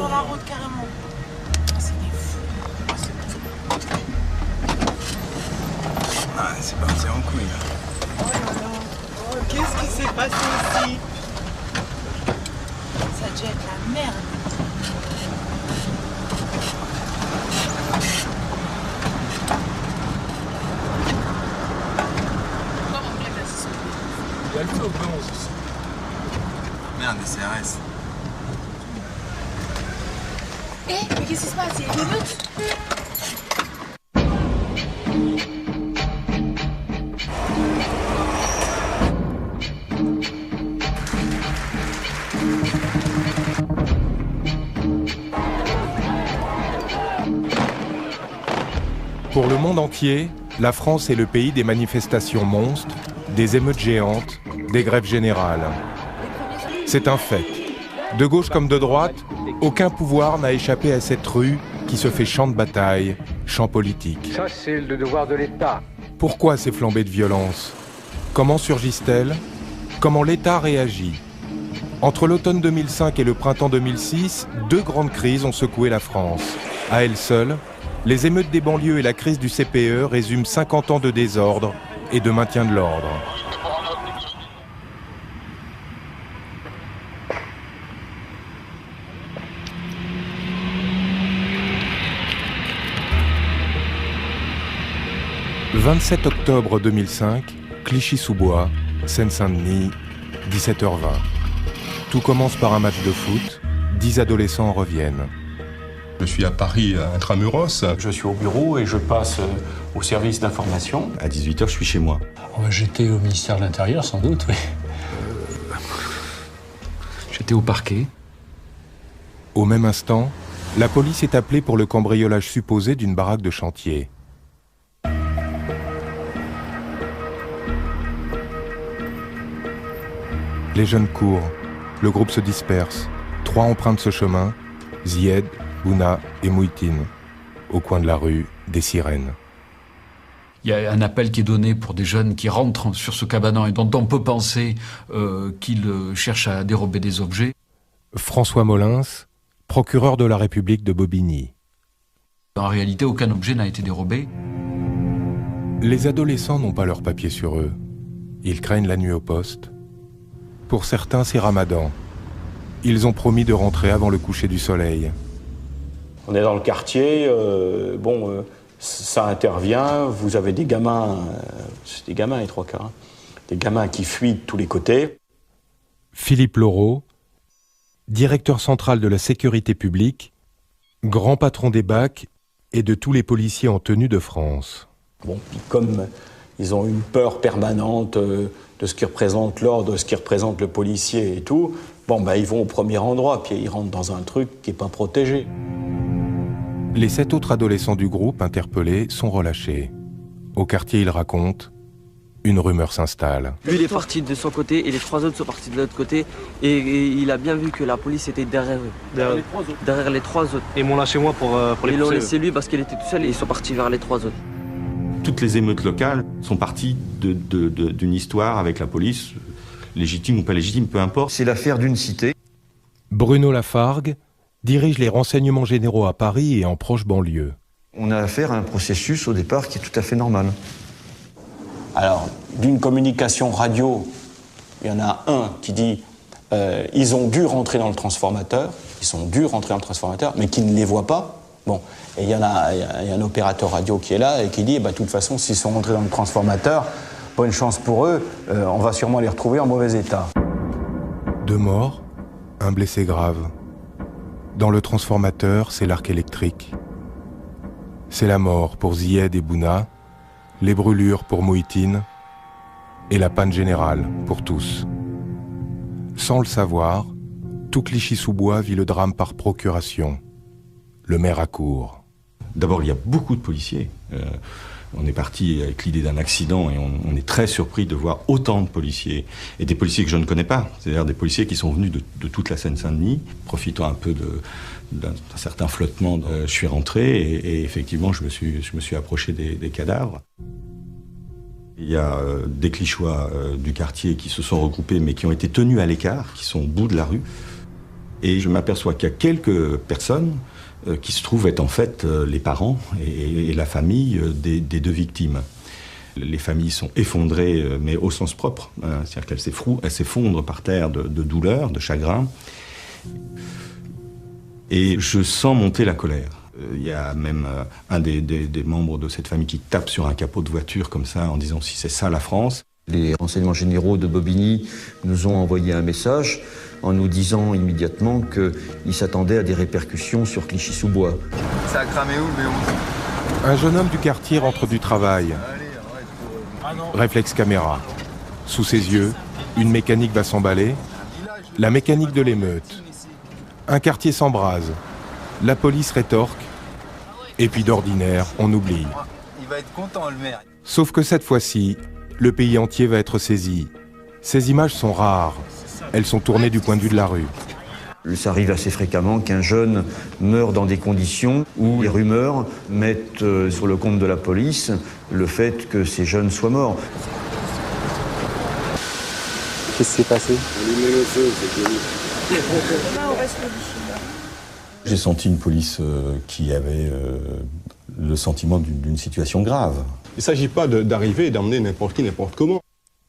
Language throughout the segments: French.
sur la route carrément. Ah, c'est des fous. Ah, c'est parti en couille là. Oh là là. Oh, qu'est-ce qui s'est passé ici? Ça a dû être la merde. Il y a le feu au blanc aussi. Merde, des CRS. Mais qu'est-ce qui se passe? Il y a des meutes? Pour le monde entier, la France est le pays des manifestations monstres, des émeutes géantes, des grèves générales. C'est un fait. De gauche comme de droite, aucun pouvoir n'a échappé à cette rue qui se fait champ de bataille, champ politique. Ça, c'est le devoir de l'État. Pourquoi ces flambées de violence? Comment surgissent-elles? Comment l'État réagit? Entre l'automne 2005 et le printemps 2006, deux grandes crises ont secoué la France. À elles seules, les émeutes des banlieues et la crise du CPE résument 50 ans de désordre et de maintien de l'ordre. Le 27 octobre 2005, Clichy-sous-Bois, Seine-Saint-Denis, 17h20. Tout commence par un match de foot, 10 adolescents reviennent. Je suis à Paris, intramuros. Je suis au bureau et je passe au service d'information. À 18h, je suis chez moi. J'étais au ministère de l'Intérieur, sans doute, oui. J'étais au parquet. Au même instant, la police est appelée pour le cambriolage supposé d'une baraque de chantier. Les jeunes courent, le groupe se disperse. 3 empruntent ce chemin, Zied, Bouna et Mouitine. Au coin de la rue, des sirènes. Il y a un appel qui est donné pour des jeunes qui rentrent sur ce cabanon et dont on peut penser qu'ils cherchent à dérober des objets. François Molins, procureur de la République de Bobigny. En réalité, aucun objet n'a été dérobé. Les adolescents n'ont pas leurs papiers sur eux. Ils craignent la nuit au poste. Pour certains, c'est Ramadan. Ils ont promis de rentrer avant le coucher du soleil. On est dans le quartier, ça intervient, vous avez des gamins, c'est des gamins les 3 quarts, des gamins qui fuient de tous les côtés. Philippe Laureau, directeur central de la sécurité publique, grand patron des BAC et de tous les policiers en tenue de France. Bon, puis comme ils ont une peur permanente de ce qui représente l'ordre, de ce qui représente le policier et tout, ils vont au premier endroit, puis ils rentrent dans un truc qui n'est pas protégé. Les 7 autres adolescents du groupe interpellés sont relâchés. Au quartier, ils racontent, une rumeur s'installe. Lui, il est parti de son côté et les 3 autres sont partis de l'autre côté. Et il a bien vu que la police était derrière eux. Derrière les 3 autres. Et ils m'ont lâché moi pour les pousser. Ils l'ont laissé lui parce qu'il était tout seul et ils sont partis vers les 3 autres. Toutes les émeutes locales sont parties d'une histoire avec la police, légitime ou pas légitime, peu importe. C'est l'affaire d'une cité. Bruno Lafargue dirige les renseignements généraux à Paris et en proche banlieue. On a affaire à un processus au départ qui est tout à fait normal. Alors, d'une communication radio, il y en a un qui dit ils ont dû rentrer dans le transformateur, mais qui ne les voit pas. Bon, et il y a un opérateur radio qui est là et qui dit de toute façon, s'ils sont rentrés dans le transformateur, bonne chance pour eux, on va sûrement les retrouver en mauvais état. 2 morts, un blessé grave. Dans le transformateur, c'est l'arc électrique. C'est la mort pour Zied et Bouna, les brûlures pour Mouitine et la panne générale pour tous. Sans le savoir, tout Clichy-sous-Bois vit le drame par procuration. Le maire accourt. D'abord, il y a beaucoup de policiers. On est parti avec l'idée d'un accident et on est très surpris de voir autant de policiers. Et des policiers que je ne connais pas, c'est-à-dire des policiers qui sont venus de toute la Seine-Saint-Denis, profitant un peu d'un certain flottement. Je suis rentré et effectivement, je me suis approché des cadavres. Il y a des Clichois du quartier qui se sont regroupés mais qui ont été tenus à l'écart, qui sont au bout de la rue. Et je m'aperçois qu'il y a quelques personnes qui se trouvent être en fait les parents et la famille des deux victimes. Les familles sont effondrées, mais au sens propre, hein, c'est-à-dire qu'elles s'effondrent par terre de douleur, de chagrin. Et je sens monter la colère. Il y a même un des membres de cette famille qui tape sur un capot de voiture comme ça en disant « si c'est ça la France ». Les renseignements généraux de Bobigny nous ont envoyé un message en nous disant immédiatement qu'ils s'attendaient à des répercussions sur Clichy-sous-Bois. Ça a cramé où le B11 ? Un jeune homme du quartier rentre du travail. Réflexe caméra. Sous ses yeux, une mécanique va s'emballer. La mécanique de l'émeute. Un quartier s'embrase. La police rétorque. Et puis d'ordinaire, on oublie. Il va être content, le maire. Sauf que cette fois-ci, le pays entier va être saisi. Ces images sont rares. Elles sont tournées du point de vue de la rue. Ça arrive assez fréquemment qu'un jeune meure dans des conditions où les rumeurs mettent sur le compte de la police le fait que ces jeunes soient morts. Qu'est-ce qui s'est passé? J'ai senti une police qui avait le sentiment d'une situation grave. Il ne s'agit pas d'arriver et d'emmener n'importe qui, n'importe comment.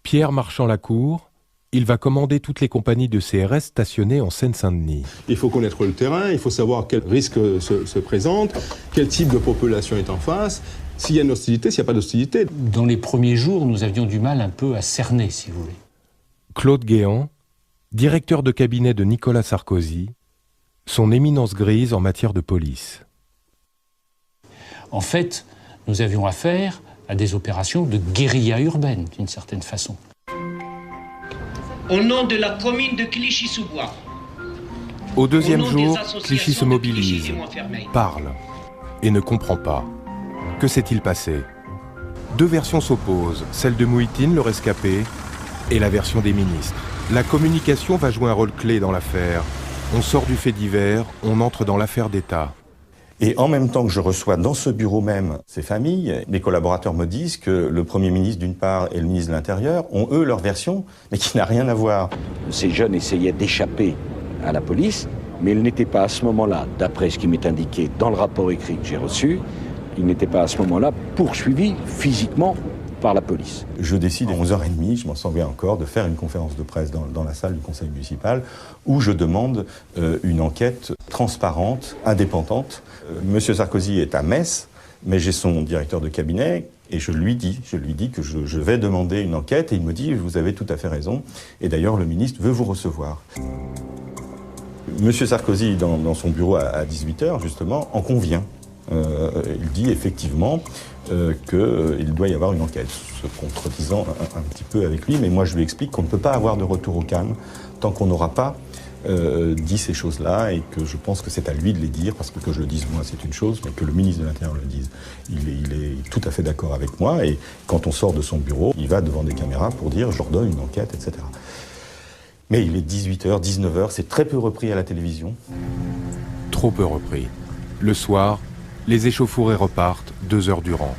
Pierre Marchand-Lacour, il va commander toutes les compagnies de CRS stationnées en Seine-Saint-Denis. Il faut connaître le terrain, il faut savoir quel risque se présente, quel type de population est en face, s'il y a une hostilité, s'il n'y a pas d'hostilité. Dans les premiers jours, nous avions du mal un peu à cerner, si vous voulez. Claude Guéant, directeur de cabinet de Nicolas Sarkozy, son éminence grise en matière de police. En fait, nous avions affaire à des opérations de guérilla urbaine, d'une certaine façon. Au nom de la commune de Clichy-sous-Bois. Au deuxième jour, Clichy se mobilise, parle et ne comprend pas. Que s'est-il passé? Deux versions s'opposent, celle de Mouhitine, le rescapé, et la version des ministres. La communication va jouer un rôle clé dans l'affaire. On sort du fait divers, on entre dans l'affaire d'État. Et en même temps que je reçois dans ce bureau même ces familles, mes collaborateurs me disent que le Premier ministre d'une part et le ministre de l'Intérieur ont eux leur version, mais qui n'a rien à voir. Ces jeunes essayaient d'échapper à la police, mais ils n'étaient pas à ce moment-là, d'après ce qui m'est indiqué dans le rapport écrit que j'ai reçu, ils n'étaient pas à ce moment-là poursuivis physiquement par la police. Je décide à 11h30, je m'en souviens encore, de faire une conférence de presse dans la salle du conseil municipal où je demande une enquête transparente, indépendante. Monsieur Sarkozy est à Metz, mais j'ai son directeur de cabinet et je lui dis que je vais demander une enquête et il me dit « vous avez tout à fait raison » et d'ailleurs le ministre veut vous recevoir. Monsieur Sarkozy, dans son bureau à 18h, justement, en convient. Il dit effectivement qu'il doit y avoir une enquête, se contredisant un petit peu avec lui, mais moi je lui explique qu'on ne peut pas avoir de retour au calme tant qu'on n'aura pas dit ces choses-là et que je pense que c'est à lui de les dire, parce que je le dise moi c'est une chose, mais que le ministre de l'Intérieur le dise. Il est tout à fait d'accord avec moi et quand on sort de son bureau, il va devant des caméras pour dire je ordonne une enquête, etc. Mais il est 18h, 19h, c'est très peu repris à la télévision. Trop peu repris. Le soir, les échauffourées repartent 2 heures durant.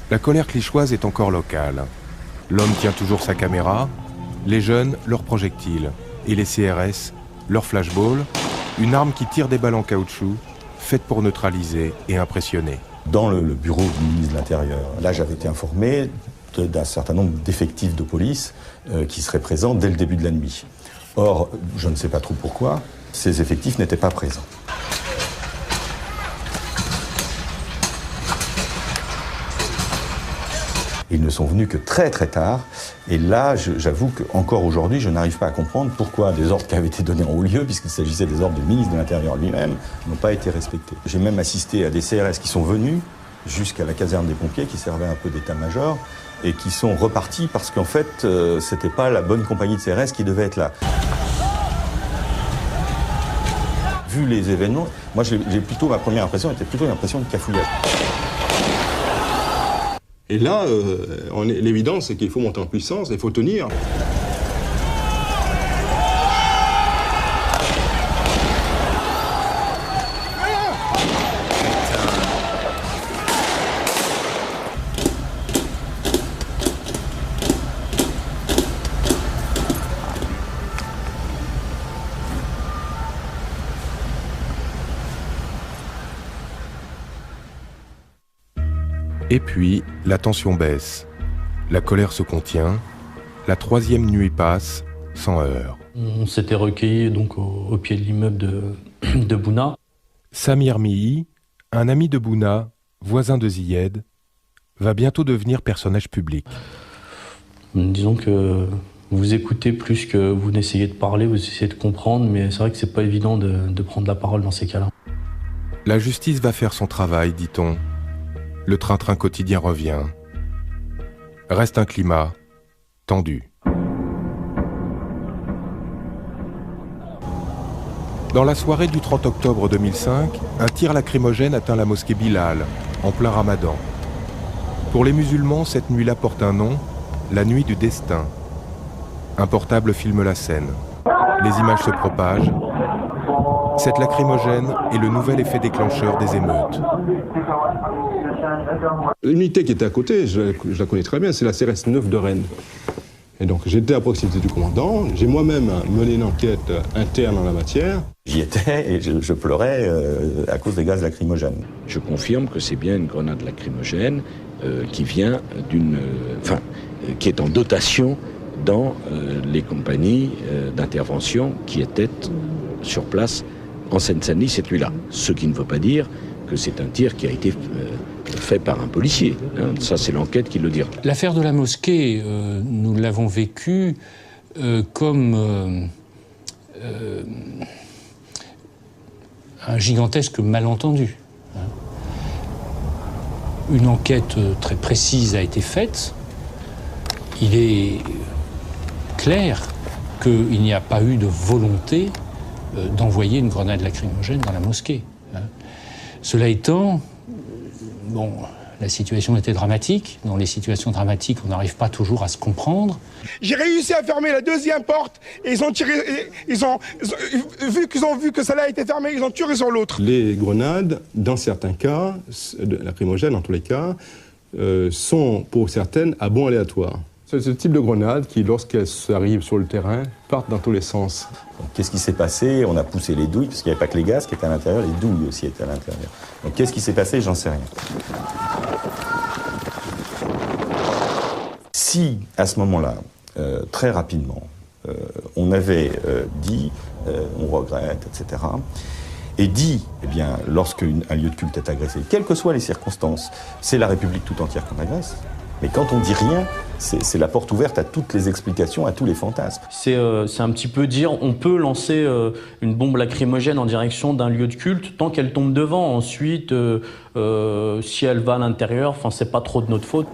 La colère clichéoise est encore locale. L'homme tient toujours sa caméra, les jeunes leurs projectiles et les CRS leur flashball, une arme qui tire des balles en caoutchouc, faite pour neutraliser et impressionner. Dans le bureau du ministre de l'Intérieur, là j'avais été informé d'un certain nombre d'effectifs de police qui seraient présents dès le début de la nuit. Or, je ne sais pas trop pourquoi, ces effectifs n'étaient pas présents. Ils ne sont venus que très très tard, et là, j'avoue qu'encore aujourd'hui, je n'arrive pas à comprendre pourquoi des ordres qui avaient été donnés en haut lieu, puisqu'il s'agissait des ordres du ministre de l'Intérieur lui-même, n'ont pas été respectés. J'ai même assisté à des CRS qui sont venus jusqu'à la caserne des pompiers, qui servait un peu d'état-major, et qui sont repartis parce qu'en fait, c'était pas la bonne compagnie de CRS qui devait être là. Vu les événements, moi, ma première impression était plutôt une impression de cafouillage. Et là, l'évidence, c'est qu'il faut monter en puissance, il faut tenir. Et puis, la tension baisse. La colère se contient. La 3e nuit passe, sans heurts. On s'était recueillis donc au pied de l'immeuble de Bouna. Samir Mihi, un ami de Bouna, voisin de Ziyed, va bientôt devenir personnage public. Disons que vous écoutez plus que vous n'essayez de parler, vous essayez de comprendre, mais c'est vrai que c'est pas évident de prendre la parole dans ces cas-là. La justice va faire son travail, dit-on. Le train-train quotidien revient. Reste un climat tendu. Dans la soirée du 30 octobre 2005, un tir lacrymogène atteint la mosquée Bilal, en plein ramadan. Pour les musulmans, cette nuit-là porte un nom, la nuit du destin. Un portable filme la scène. Les images se propagent. Cette lacrymogène est le nouvel effet déclencheur des émeutes. L'unité qui était à côté, je la connais très bien, c'est la CRS 9 de Rennes. Et donc j'étais à proximité du commandant, j'ai moi-même mené une enquête interne en la matière. J'y étais et je pleurais à cause des gaz lacrymogènes. Je confirme que c'est bien une grenade lacrymogène qui vient qui est en dotation dans les compagnies d'intervention qui étaient sur place en Seine-Saint-Denis cette nuit-là. Ce qui ne veut pas dire que c'est un tir qui a été fait par un policier. Ça, c'est l'enquête qui le dira. L'affaire de la mosquée, nous l'avons vécue comme un gigantesque malentendu. Une enquête très précise a été faite. Il est clair qu'il n'y a pas eu de volonté d'envoyer une grenade lacrymogène dans la mosquée. Cela étant, bon, la situation était dramatique. Dans les situations dramatiques, on n'arrive pas toujours à se comprendre. J'ai réussi à fermer la 2e porte et ils ont tiré, vu que celle-là a été fermée, ils ont tiré sur l'autre. Les grenades, dans certains cas, lacrymogènes en tous les cas, sont pour certaines à bond aléatoire. C'est ce type de grenades qui, lorsqu'elles arrivent sur le terrain, partent dans tous les sens. Qu'est-ce qui s'est passé? On a poussé les douilles, parce qu'il n'y avait pas que les gaz qui étaient à l'intérieur, les douilles aussi étaient à l'intérieur. Donc qu'est-ce qui s'est passé? J'en sais rien. Si, à ce moment-là, très rapidement, on avait dit, on regrette, etc., et dit, eh bien, lorsqu'un lieu de culte est agressé, quelles que soient les circonstances, c'est la République tout entière qu'on agresse. Mais quand on dit rien, c'est la porte ouverte à toutes les explications, à tous les fantasmes. C'est un petit peu dire, on peut lancer une bombe lacrymogène en direction d'un lieu de culte tant qu'elle tombe devant. Ensuite, si elle va à l'intérieur, c'est pas trop de notre faute.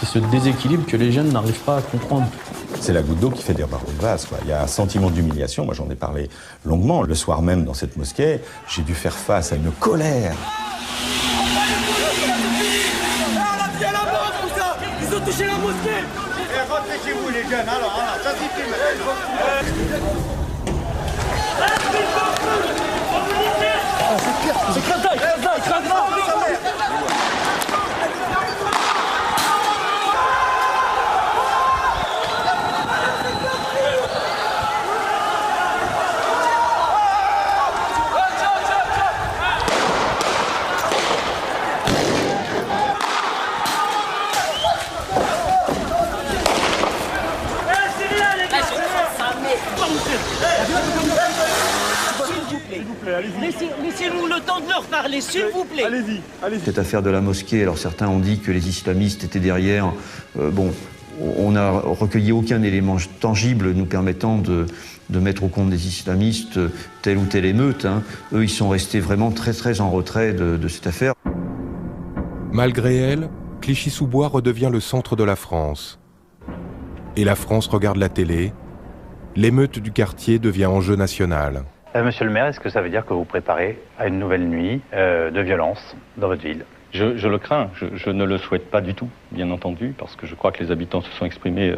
C'est ce déséquilibre que les jeunes n'arrivent pas à comprendre. C'est la goutte d'eau qui fait déborder le vase, quoi. Il y a un sentiment d'humiliation, moi j'en ai parlé longuement. Le soir même dans cette mosquée, j'ai dû faire face à une colère. Ils ont touché la mosquée. Rentrez chez vous les jeunes, alors, ça suffit maintenant. C'est pire, c'est crada. Laissez-nous le temps de leur parler, s'il vous plaît. Allez-y. Cette affaire de la mosquée, alors certains ont dit que les islamistes étaient derrière. On n'a recueilli aucun élément tangible nous permettant de mettre au compte des islamistes telle ou telle émeute. Eux, ils sont restés vraiment très très en retrait de cette affaire. Malgré elle, Clichy-sous-Bois redevient le centre de la France. Et la France regarde la télé. L'émeute du quartier devient enjeu national. Monsieur le maire, est-ce que ça veut dire que vous préparez à une nouvelle nuit de violence dans votre ville? Je le crains, je ne le souhaite pas du tout, bien entendu, parce que je crois que les habitants se sont exprimés,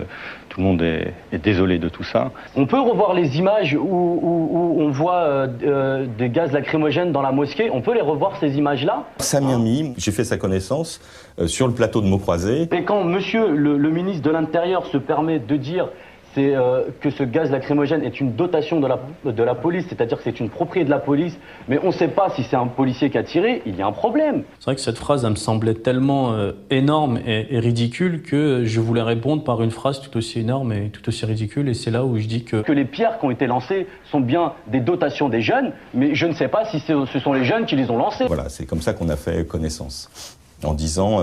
tout le monde est désolé de tout ça. On peut revoir les images où on voit des gaz lacrymogènes dans la mosquée, on peut les revoir ces images-là? Samir Mihi, j'ai fait sa connaissance sur le plateau de mots croisés. Et quand monsieur le ministre de l'Intérieur se permet de dire c'est que ce gaz lacrymogène est une dotation de la police, c'est-à-dire que c'est une propriété de la police, mais on ne sait pas si c'est un policier qui a tiré, il y a un problème. C'est vrai que cette phrase, elle me semblait tellement énorme et ridicule que je voulais répondre par une phrase tout aussi énorme et tout aussi ridicule, et c'est là où je dis que les pierres qui ont été lancées sont bien des dotations des jeunes, mais je ne sais pas si ce sont les jeunes qui les ont lancées. Voilà, c'est comme ça qu'on a fait connaissance, en disant...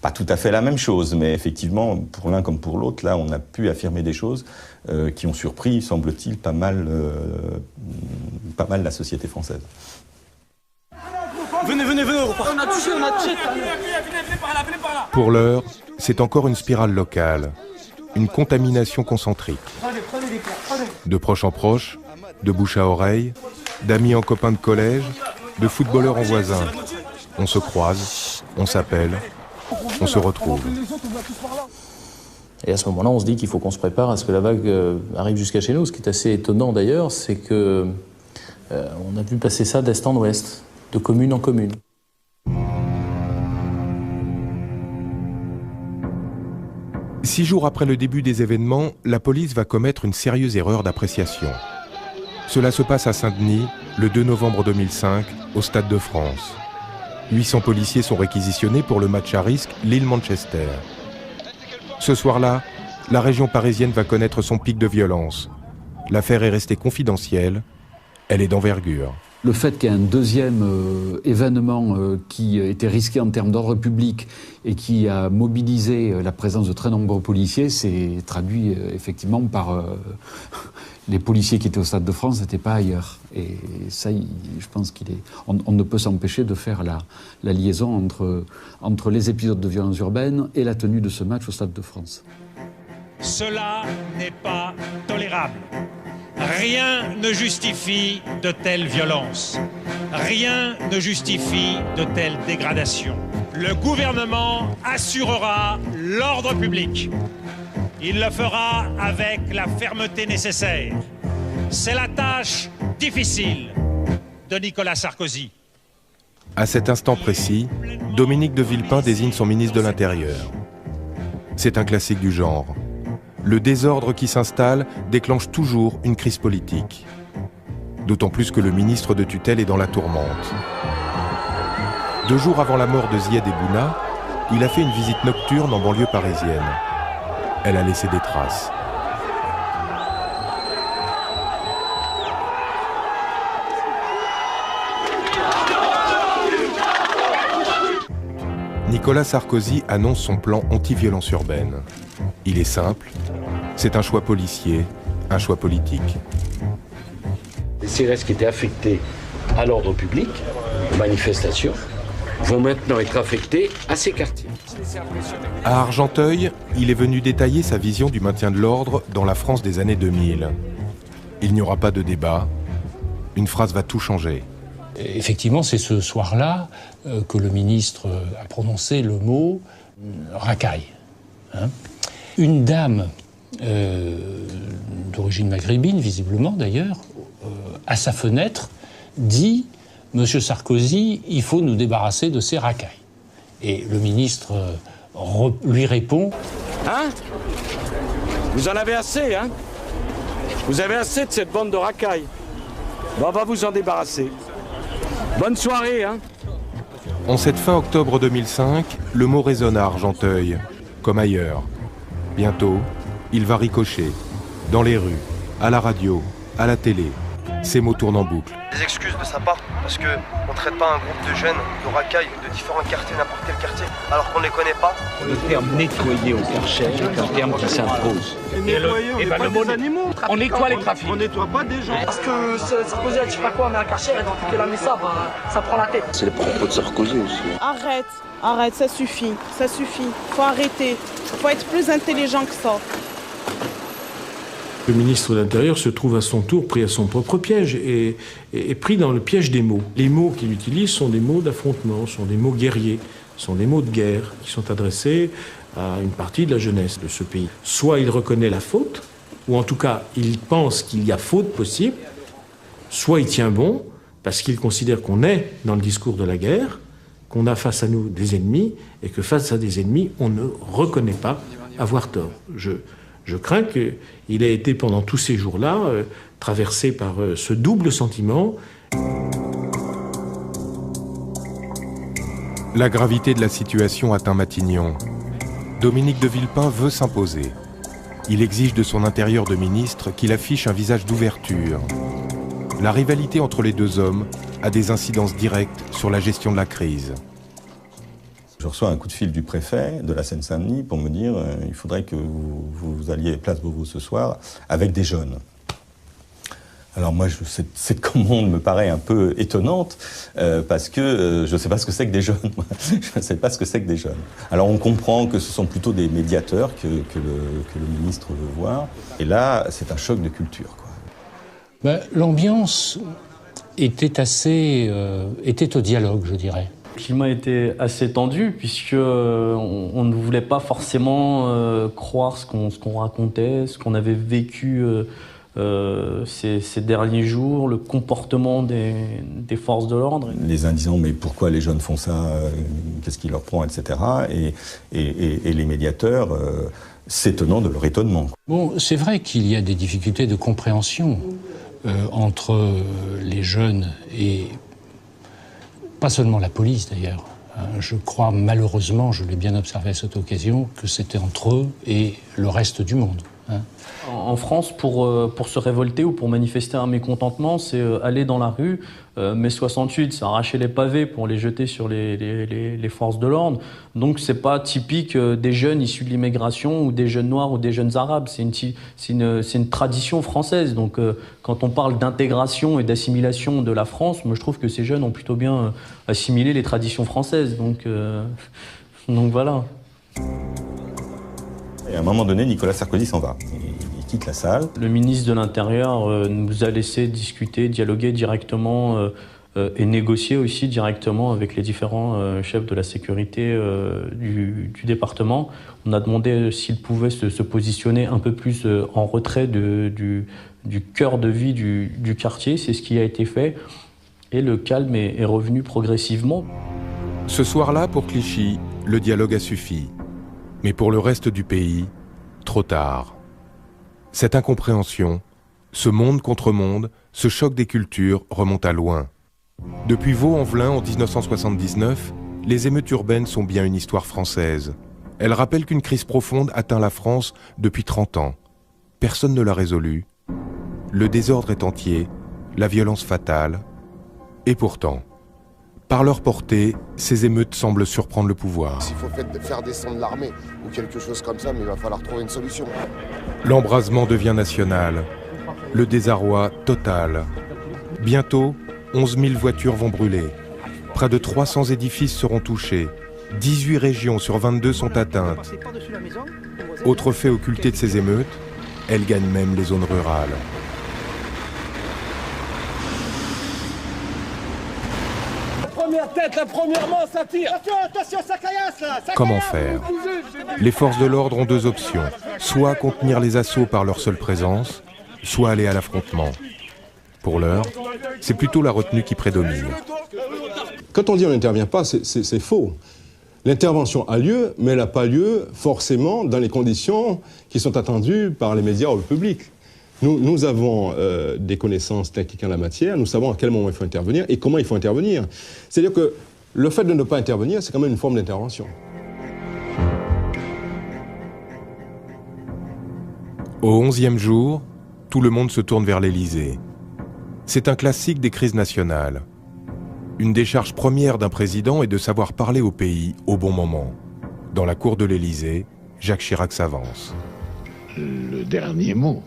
pas tout à fait la même chose, mais effectivement, pour l'un comme pour l'autre, là, on a pu affirmer des choses qui ont surpris, semble-t-il, pas mal la société française. Venez, on a touché. Pour l'heure, c'est encore une spirale locale, une contamination concentrique. De proche en proche, de bouche à oreille, d'amis en copains de collège, de footballeurs en voisins. On se croise, on s'appelle, on se retrouve. Et à ce moment-là, on se dit qu'il faut qu'on se prépare à ce que la vague arrive jusqu'à chez nous. Ce qui est assez étonnant d'ailleurs, c'est que on a pu passer ça d'est en ouest, de commune en commune. Six jours après le début des événements, la police va commettre une sérieuse erreur d'appréciation. Cela se passe à Saint-Denis, le 2 novembre 2005, au Stade de France. 800 policiers sont réquisitionnés pour le match à risque Lille-Manchester. Ce soir-là, la région parisienne va connaître son pic de violence. L'affaire est restée confidentielle, elle est d'envergure. Le fait qu'il y ait un deuxième événement qui était risqué en termes d'ordre public et qui a mobilisé la présence de très nombreux policiers, s'est traduit effectivement par... les policiers qui étaient au Stade de France n'étaient pas ailleurs. Et ça, je pense on ne peut s'empêcher de faire la liaison entre les épisodes de violence urbaine et la tenue de ce match au Stade de France. Cela n'est pas tolérable. Rien ne justifie de telles violences. Rien ne justifie de telles dégradations. Le gouvernement assurera l'ordre public. Il le fera avec la fermeté nécessaire. C'est la tâche difficile de Nicolas Sarkozy. À cet instant précis, Dominique de Villepin désigne son ministre de l'Intérieur. C'est un classique du genre. Le désordre qui s'installe déclenche toujours une crise politique. D'autant plus que le ministre de tutelle est dans la tourmente. 2 jours avant la mort de Zied Ebouna, il a fait une visite nocturne en banlieue parisienne. Elle a laissé des traces. Nicolas Sarkozy annonce son plan anti-violence urbaine. Il est simple, c'est un choix policier, un choix politique. Les CRS qui étaient affectés à l'ordre public, aux manifestations, vont maintenant être affectés à ces quartiers. À Argenteuil, il est venu détailler sa vision du maintien de l'ordre dans la France des années 2000. Il n'y aura pas de débat, une phrase va tout changer. Effectivement, c'est ce soir-là que le ministre a prononcé le mot racaille. Une dame d'origine maghrébine, visiblement d'ailleurs, à sa fenêtre, dit « Monsieur Sarkozy, il faut nous débarrasser de ces racailles ». Et le ministre lui répond « Hein? Vous en avez assez, hein? Vous avez assez de cette bande de racailles. Bon, on va vous en débarrasser. Bonne soirée, hein ?» En cette fin octobre 2005, le mot résonne à Argenteuil, comme ailleurs. Bientôt, il va ricocher, dans les rues, à la radio, à la télé. Ces mots tournent en boucle. Des excuses de sa part, parce qu'on ne traite pas un groupe de jeunes, de racailles, de différents quartiers, n'importe quel quartier, alors qu'on ne les connaît pas. Le terme nettoyer au Karcher est un terme qui s'impose. Nettoyer, on n'est pas des animaux. On nettoie les trafics. On nettoie pas des gens. Parce que Sarkozy a dit pas quoi, mais un Karcher, et dans toute la messa, ça prend la tête. C'est les propos de Sarkozy aussi. Arrête, ça suffit. Faut arrêter. Faut être plus intelligent que ça. Le ministre de l'Intérieur se trouve à son tour pris à son propre piège et pris dans le piège des mots. Les mots qu'il utilise sont des mots d'affrontement, sont des mots guerriers, sont des mots de guerre qui sont adressés à une partie de la jeunesse de ce pays. Soit il reconnaît la faute, ou en tout cas il pense qu'il y a faute possible, soit il tient bon parce qu'il considère qu'on est dans le discours de la guerre, qu'on a face à nous des ennemis et que face à des ennemis, on ne reconnaît pas avoir tort. Je crains qu'il ait été pendant tous ces jours-là traversé par ce double sentiment. La gravité de la situation atteint Matignon. Dominique de Villepin veut s'imposer. Il exige de son intérieur de ministre qu'il affiche un visage d'ouverture. La rivalité entre les deux hommes a des incidences directes sur la gestion de la crise. Je reçois un coup de fil du préfet de la Seine-Saint-Denis pour me dire il faudrait que vous alliez place Beauvau ce soir avec des jeunes. Alors moi, cette commande me paraît un peu étonnante parce que je ne sais pas ce que c'est que des jeunes. Je ne sais pas ce que c'est que des jeunes. Alors on comprend que ce sont plutôt des médiateurs que le ministre veut voir. Et là, c'est un choc de culture, quoi. L'ambiance était était au dialogue, je dirais. Le climat était assez tendu puisque on ne voulait pas forcément croire ce qu'on racontait, ce qu'on avait vécu ces derniers jours, le comportement des forces de l'ordre. Les uns disant mais pourquoi les jeunes font ça, qu'est-ce qui leur prend, etc. Et les médiateurs s'étonnant de leur étonnement. Bon, c'est vrai qu'il y a des difficultés de compréhension entre les jeunes et pas seulement la police d'ailleurs. Je crois malheureusement, je l'ai bien observé à cette occasion, que c'était entre eux et le reste du monde. En France, pour se révolter ou pour manifester un mécontentement, c'est aller dans la rue. Mai 68, c'est arracher les pavés pour les jeter sur les forces de l'ordre. Donc c'est pas typique des jeunes issus de l'immigration ou des jeunes noirs ou des jeunes arabes. C'est une tradition française. Donc quand on parle d'intégration et d'assimilation de la France, moi je trouve que ces jeunes ont plutôt bien assimilé les traditions françaises. Donc voilà. Et à un moment donné, Nicolas Sarkozy s'en va. Il quitte la salle. Le ministre de l'Intérieur nous a laissé discuter, dialoguer directement et négocier aussi directement avec les différents chefs de la sécurité du département. On a demandé s'il pouvait se positionner un peu plus en retrait du cœur de vie du quartier. C'est ce qui a été fait. Et le calme est revenu progressivement. Ce soir-là, pour Clichy, le dialogue a suffi. Mais pour le reste du pays, trop tard. Cette incompréhension, ce monde contre monde, ce choc des cultures remonte à loin. Depuis Vaux-en-Velin en 1979, les émeutes urbaines sont bien une histoire française. Elles rappellent qu'une crise profonde atteint la France depuis 30 ans. Personne ne l'a résolue. Le désordre est entier, la violence fatale. Et pourtant, par leur portée, ces émeutes semblent surprendre le pouvoir. S'il faut faire descendre l'armée ou quelque chose comme ça, mais il va falloir trouver une solution. L'embrasement devient national. Le désarroi total. Bientôt, 11 000 voitures vont brûler. Près de 300 édifices seront touchés. 18 régions sur 22 sont atteintes. Autre fait occulté de ces émeutes, elles gagnent même les zones rurales. Tête, la première main, ça tire. Attention, ça caillasse là. Comment faire? Les forces de l'ordre ont deux options. Soit contenir les assauts par leur seule présence, soit aller à l'affrontement. Pour l'heure, c'est plutôt la retenue qui prédomine. Quand on dit on n'intervient pas, c'est faux. L'intervention a lieu, mais elle n'a pas lieu forcément dans les conditions qui sont attendues par les médias ou le public. Nous avons des connaissances techniques en la matière, nous savons à quel moment il faut intervenir et comment il faut intervenir. C'est-à-dire que le fait de ne pas intervenir, c'est quand même une forme d'intervention. Au 11e jour, tout le monde se tourne vers l'Élysée. C'est un classique des crises nationales. Une des charges premières d'un président est de savoir parler au pays au bon moment. Dans la cour de l'Élysée, Jacques Chirac s'avance. Le dernier mot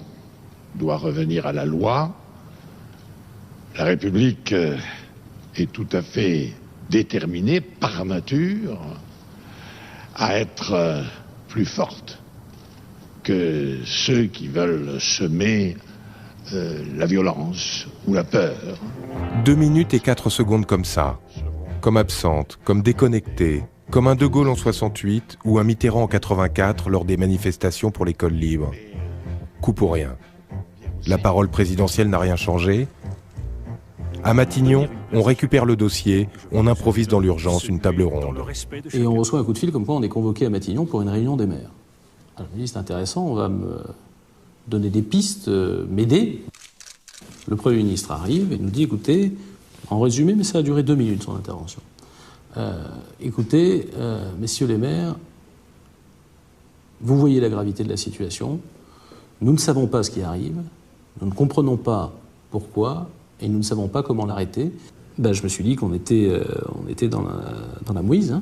doit revenir à la loi. La République est tout à fait déterminée par nature à être plus forte que ceux qui veulent semer la violence ou la peur. 2 minutes et 4 secondes comme ça, comme absente, comme déconnectée, comme un De Gaulle en 68 ou un Mitterrand en 84 lors des manifestations pour l'école libre. Coup pour rien. La parole présidentielle n'a rien changé. À Matignon, on récupère le dossier, on improvise dans l'urgence une table ronde. Et on reçoit un coup de fil comme quoi on est convoqué à Matignon pour une réunion des maires. Alors, je me dis, c'est intéressant, on va me donner des pistes, m'aider. Le Premier ministre arrive et nous dit, écoutez, en résumé, mais ça a duré 2 minutes son intervention. Écoutez, messieurs les maires, vous voyez la gravité de la situation, nous ne savons pas ce qui arrive, nous ne comprenons pas pourquoi, et nous ne savons pas comment l'arrêter. Ben, je me suis dit qu'on était dans la mouise, hein,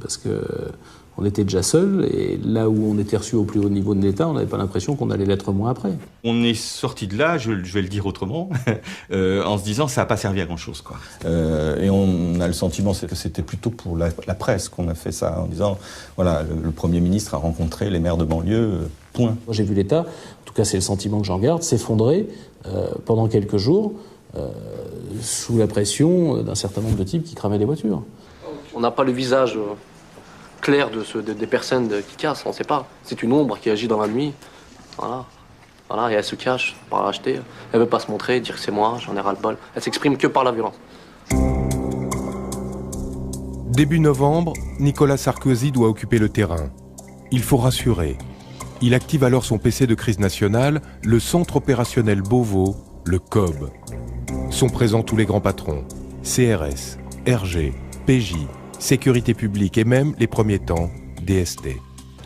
parce qu'on était déjà seul, et là où on était reçu au plus haut niveau de l'État, on n'avait pas l'impression qu'on allait l'être moins après. On est sorti de là, je vais le dire autrement, en se disant ça n'a pas servi à grand-chose, quoi. Et on a le sentiment que c'était plutôt pour la presse qu'on a fait ça, en disant, voilà, le Premier ministre a rencontré les maires de banlieue, point. Moi, j'ai vu l'État, en tout cas c'est le sentiment que j'en garde, s'effondrer pendant quelques jours, sous la pression d'un certain nombre de types qui cramaient les voitures. On n'a pas le visage clair des personnes qui cassent, on ne sait pas. C'est une ombre qui agit dans la nuit. Voilà, et elle se cache par l'acheter. Elle ne veut pas se montrer, dire que c'est moi, j'en ai ras-le-bol. Elle s'exprime que par la violence. Début novembre, Nicolas Sarkozy doit occuper le terrain. Il faut rassurer. Il active alors son PC de crise nationale, le Centre opérationnel Beauvau, le COB. Sont présents tous les grands patrons, CRS, RG, PJ, Sécurité publique et même, les premiers temps, DST.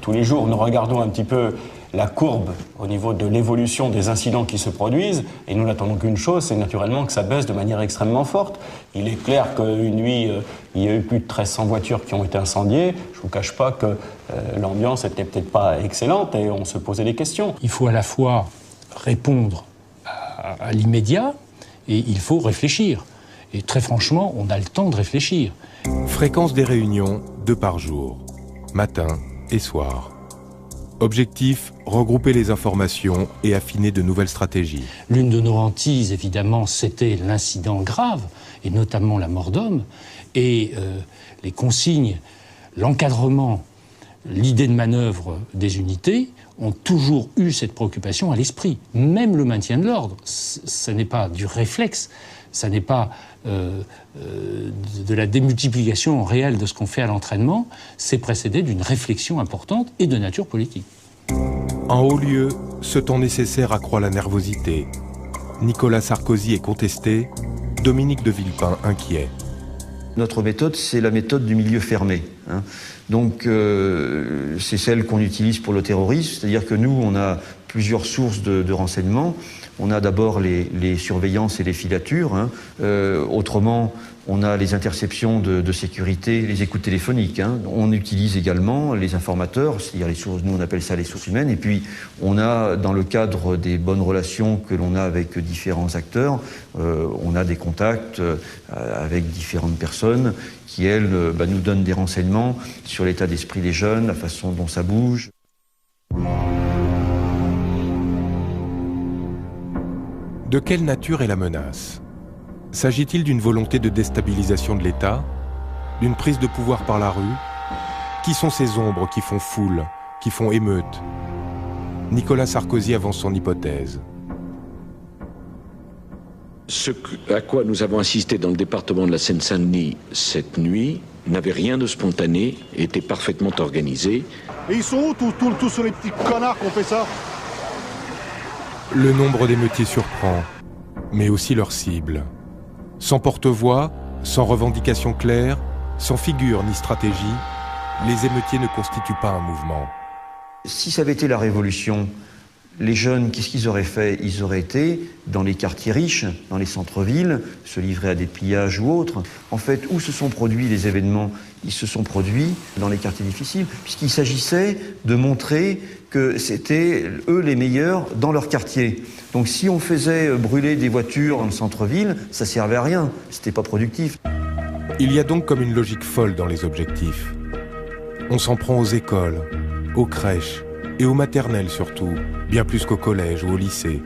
Tous les jours, nous regardons un petit peu la courbe au niveau de l'évolution des incidents qui se produisent et nous n'attendons qu'une chose, c'est naturellement que ça baisse de manière extrêmement forte. Il est clair qu'une nuit, il y a eu plus de 1300 voitures qui ont été incendiées. Je ne vous cache pas que l'ambiance n'était peut-être pas excellente et on se posait des questions. Il faut à la fois répondre à l'immédiat et il faut réfléchir. Et très franchement, on a le temps de réfléchir. Fréquence des réunions, 2 par jour, matin et soir. Objectif, regrouper les informations et affiner de nouvelles stratégies. L'une de nos hantises, évidemment, c'était l'incident grave, et notamment la mort d'homme, et les consignes, l'encadrement, l'idée de manœuvre des unités ont toujours eu cette préoccupation à l'esprit. Même le maintien de l'ordre, ce n'est pas du réflexe, ça n'est pas de la démultiplication réelle de ce qu'on fait à l'entraînement, c'est précédé d'une réflexion importante et de nature politique. En haut lieu, ce temps nécessaire accroît la nervosité. Nicolas Sarkozy est contesté, Dominique de Villepin inquiet. Notre méthode, c'est la méthode du milieu fermé, hein. Donc, c'est celle qu'on utilise pour le terrorisme, c'est-à-dire que nous, on a plusieurs sources de renseignements. On a d'abord les surveillances et les filatures, hein. Autrement, on a les interceptions de sécurité, les écoutes téléphoniques, hein. On utilise également les informateurs, c'est-à-dire les sources, nous on appelle ça les sources humaines, et puis on a, dans le cadre des bonnes relations que l'on a avec différents acteurs, on a des contacts avec différentes personnes qui, elles, nous donnent des renseignements sur l'état d'esprit des jeunes, la façon dont ça bouge. De quelle nature est la menace ? S'agit-il d'une volonté de déstabilisation de l'État ? D'une prise de pouvoir par la rue ? Qui sont ces ombres qui font foule, qui font émeute ? Nicolas Sarkozy avance son hypothèse. Ce à quoi nous avons assisté dans le département de la Seine-Saint-Denis cette nuit n'avait rien de spontané, était parfaitement organisé. Et ils sont où tous les petits connards qui ont fait ça ? Le nombre d'émeutiers surprend, mais aussi leur cible. Sans porte-voix, sans revendication claire, sans figure ni stratégie, les émeutiers ne constituent pas un mouvement. Si ça avait été la Révolution, les jeunes, qu'est-ce qu'ils auraient fait ? Ils auraient été dans les quartiers riches, dans les centres-villes, se livrer à des pillages ou autres. En fait, où se sont produits les événements ? Ils se sont produits dans les quartiers difficiles, puisqu'il s'agissait de montrer que c'était eux les meilleurs dans leur quartier. Donc si on faisait brûler des voitures dans le centre-ville, ça servait à rien, c'était pas productif. Il y a donc comme une logique folle dans les objectifs. On s'en prend aux écoles, aux crèches et aux maternelles surtout, bien plus qu'au collège ou au lycée.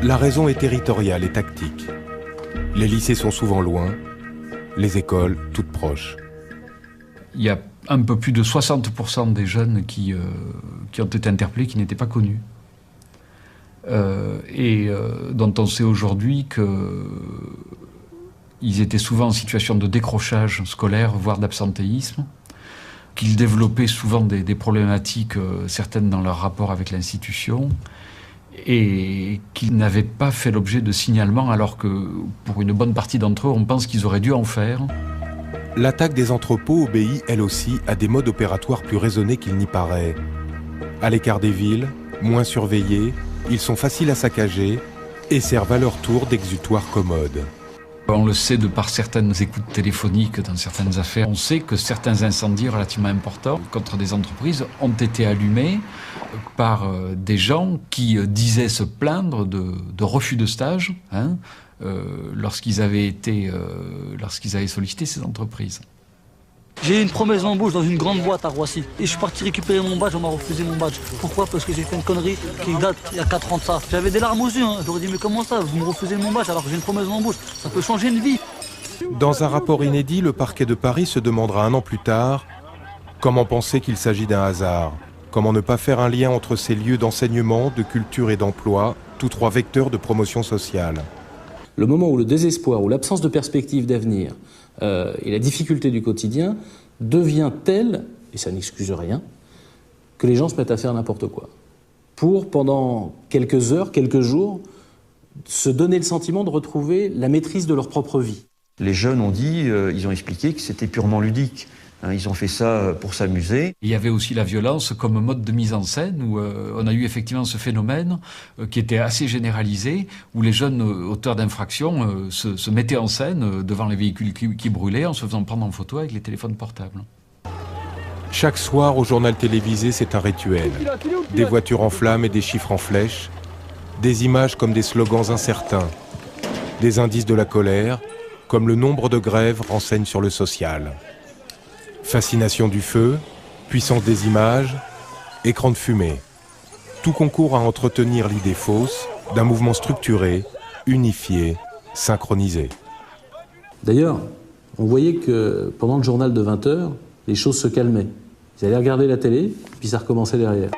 La raison est territoriale et tactique. Les lycées sont souvent loin, les écoles toutes proches. Il y a un peu plus de 60% des jeunes qui ont été interpellés qui n'étaient pas connus. Dont on sait aujourd'hui qu'ils étaient souvent en situation de décrochage scolaire, voire d'absentéisme. qu'ils développaient souvent des problématiques certaines dans leur rapport avec l'institution et qu'ils n'avaient pas fait l'objet de signalement alors que pour une bonne partie d'entre eux, on pense qu'ils auraient dû en faire. L'attaque des entrepôts obéit, elle aussi, à des modes opératoires plus raisonnés qu'il n'y paraît. À l'écart des villes, moins surveillés, ils sont faciles à saccager et servent à leur tour d'exutoire commode. On le sait de par certaines écoutes téléphoniques dans certaines affaires. On sait que certains incendies relativement importants contre des entreprises ont été allumés par des gens qui disaient se plaindre de refus de stage lorsqu'ils avaient sollicité ces entreprises. J'ai eu une promesse d'embauche dans une grande boîte à Roissy. Et je suis parti récupérer mon badge, on m'a refusé mon badge. Pourquoi? Parce que j'ai fait une connerie qui date il y a 4 ans de ça. J'avais des larmes aux yeux, j'aurais dit mais comment ça, vous me refusez mon badge alors que j'ai une promesse d'embauche? Ça peut changer une vie. Dans un rapport inédit, le parquet de Paris se demandera 1 an plus tard comment penser qu'il s'agit d'un hasard. Comment ne pas faire un lien entre ces lieux d'enseignement, de culture et d'emploi, tous 3 vecteurs de promotion sociale. Le moment où le désespoir, ou l'absence de perspective d'avenir et la difficulté du quotidien devient tel, et ça n'excuse rien, que les gens se mettent à faire n'importe quoi. Pour, pendant quelques heures, quelques jours, se donner le sentiment de retrouver la maîtrise de leur propre vie. Les jeunes ont dit, ils ont expliqué que c'était purement ludique. Ils ont fait ça pour s'amuser. Il y avait aussi la violence comme mode de mise en scène, où on a eu effectivement ce phénomène qui était assez généralisé, où les jeunes auteurs d'infractions se mettaient en scène devant les véhicules qui brûlaient en se faisant prendre en photo avec les téléphones portables. Chaque soir au journal télévisé, c'est un rituel. Des voitures en flammes et des chiffres en flèches, des images comme des slogans incertains, des indices de la colère, comme le nombre de grèves renseigne sur le social. Fascination du feu, puissance des images, écran de fumée. Tout concourt à entretenir l'idée fausse d'un mouvement structuré, unifié, synchronisé. D'ailleurs, on voyait que pendant le journal de 20h, les choses se calmaient. Ils allaient regarder la télé, puis ça recommençait derrière.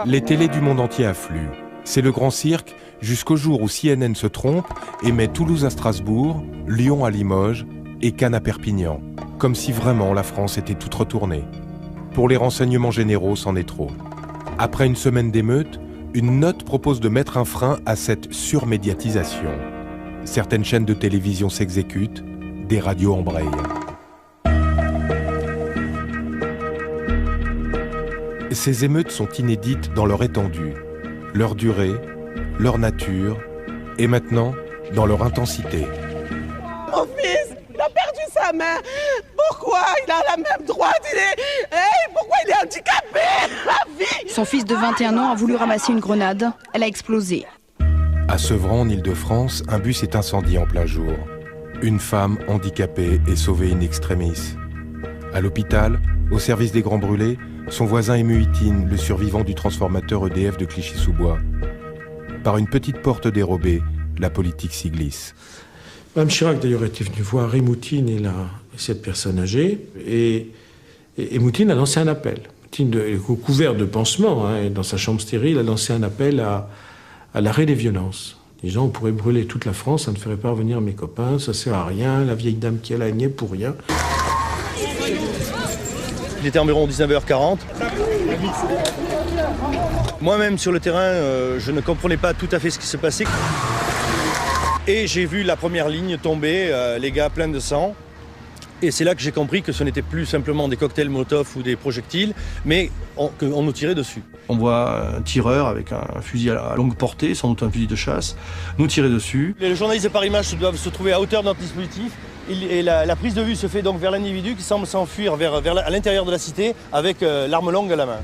Les télés du monde entier affluent. C'est le grand cirque jusqu'au jour où CNN se trompe et met Toulouse à Strasbourg, Lyon à Limoges et Cannes à Perpignan. Comme si vraiment la France était toute retournée. Pour les renseignements généraux, c'en est trop. Après une semaine d'émeutes, une note propose de mettre un frein à cette surmédiatisation. Certaines chaînes de télévision s'exécutent, des radios embrayent. Ces émeutes sont inédites dans leur étendue, leur durée, leur nature et maintenant dans leur intensité. Mon fils, il a perdu sa main. Pourquoi il a la même droite? Pourquoi il est handicapé? La vie. Son fils de 21 ans a voulu ramasser une grenade. Elle a explosé. À Sevran, en Île-de-France, un bus est incendié en plein jour. Une femme handicapée est sauvée in extremis. À l'hôpital, au service des grands brûlés, son voisin est Muhitine, le survivant du transformateur EDF de Clichy-sous-Bois. Par une petite porte dérobée, la politique s'y glisse. Mme Chirac, d'ailleurs, était venue voir Moutine et cette personne âgée, et Moutine a lancé un appel. Moutine, couvert de pansements, dans sa chambre stérile, a lancé un appel à l'arrêt des violences. Disant, on pourrait brûler toute la France, ça ne ferait pas revenir mes copains, ça sert à rien, la vieille dame qui est là, elle n'y est pour rien. Il était environ 19h40. Moi-même, sur le terrain, je ne comprenais pas tout à fait ce qui se passait. Et j'ai vu la première ligne tomber, les gars pleins de sang. Et c'est là que j'ai compris que ce n'était plus simplement des cocktails Molotov ou des projectiles, mais qu'on nous tirait dessus. On voit un tireur avec un fusil à longue portée, sans doute un fusil de chasse, nous tirer dessus. Les journalistes de Paris Images doivent se trouver à hauteur de notre dispositif. Et la prise de vue se fait donc vers l'individu qui semble s'enfuir à l'intérieur de la cité avec l'arme longue à la main.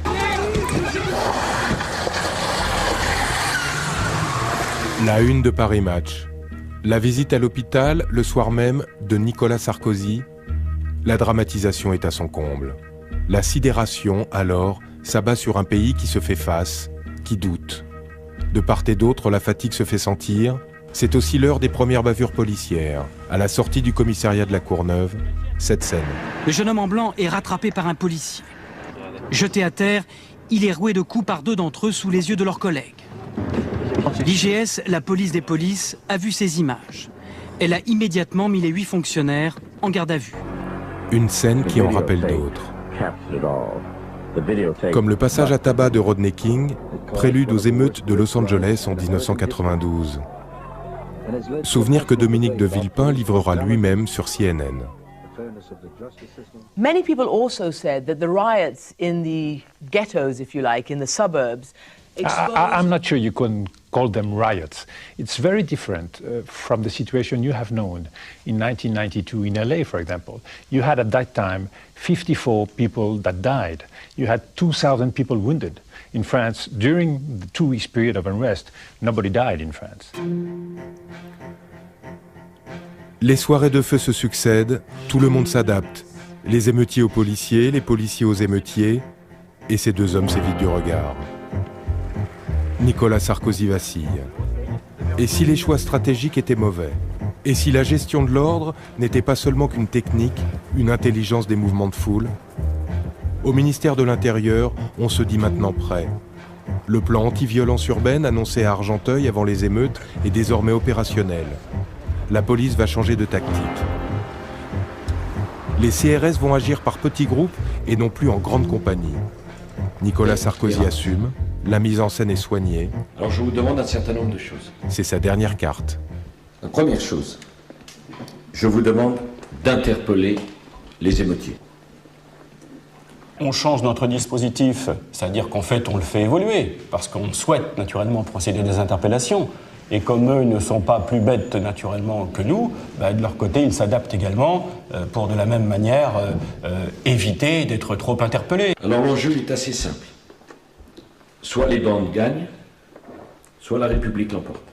La une de Paris Match. La visite à l'hôpital, le soir même, de Nicolas Sarkozy. La dramatisation est à son comble. La sidération, alors, s'abat sur un pays qui se fait face, qui doute. De part et d'autre, la fatigue se fait sentir. C'est aussi l'heure des premières bavures policières. À la sortie du commissariat de la Courneuve, cette scène. Le jeune homme en blanc est rattrapé par un policier. Jeté à terre, il est roué de coups par 2 d'entre eux sous les yeux de leurs collègues. L'IGS, la police des polices, a vu ces images. Elle a immédiatement mis les 8 fonctionnaires en garde à vue. Une scène qui en rappelle d'autres. Comme le passage à tabac de Rodney King, prélude aux émeutes de Los Angeles en 1992. Souvenir que Dominique de Villepin livrera lui-même sur CNN. Many people also said that the riots in the ghettos, if you like, in the suburbs, I'm not sure you can call them riots. It's very different from the situation you have known in 1992 in LA, for example. You had at that time 54 people that died. You had 2,000 people wounded. In France, during the 2 weeks period of unrest, nobody died in France. Les soirées de feu se succèdent, tout le monde s'adapte. Les émeutiers aux policiers, les policiers aux émeutiers, et ces deux hommes s'évitent du regard. Nicolas Sarkozy vacille. Et si les choix stratégiques étaient mauvais? Et si la gestion de l'ordre n'était pas seulement qu'une technique, une intelligence des mouvements de foule? Au ministère de l'Intérieur, on se dit maintenant prêt. Le plan anti-violence urbaine annoncé à Argenteuil avant les émeutes est désormais opérationnel. La police va changer de tactique. Les CRS vont agir par petits groupes et non plus en grande compagnie. Nicolas Sarkozy assume, la mise en scène est soignée. Alors je vous demande un certain nombre de choses. C'est sa dernière carte. La première chose, je vous demande d'interpeller les émeutiers. On change notre dispositif, c'est-à-dire qu'en fait on le fait évoluer, parce qu'on souhaite naturellement procéder à des interpellations. Et comme eux ne sont pas plus bêtes naturellement que nous, de leur côté ils s'adaptent également pour de la même manière éviter d'être trop interpellés. Alors l'enjeu est assez simple. Soit les bandes gagnent, soit la République l'emporte.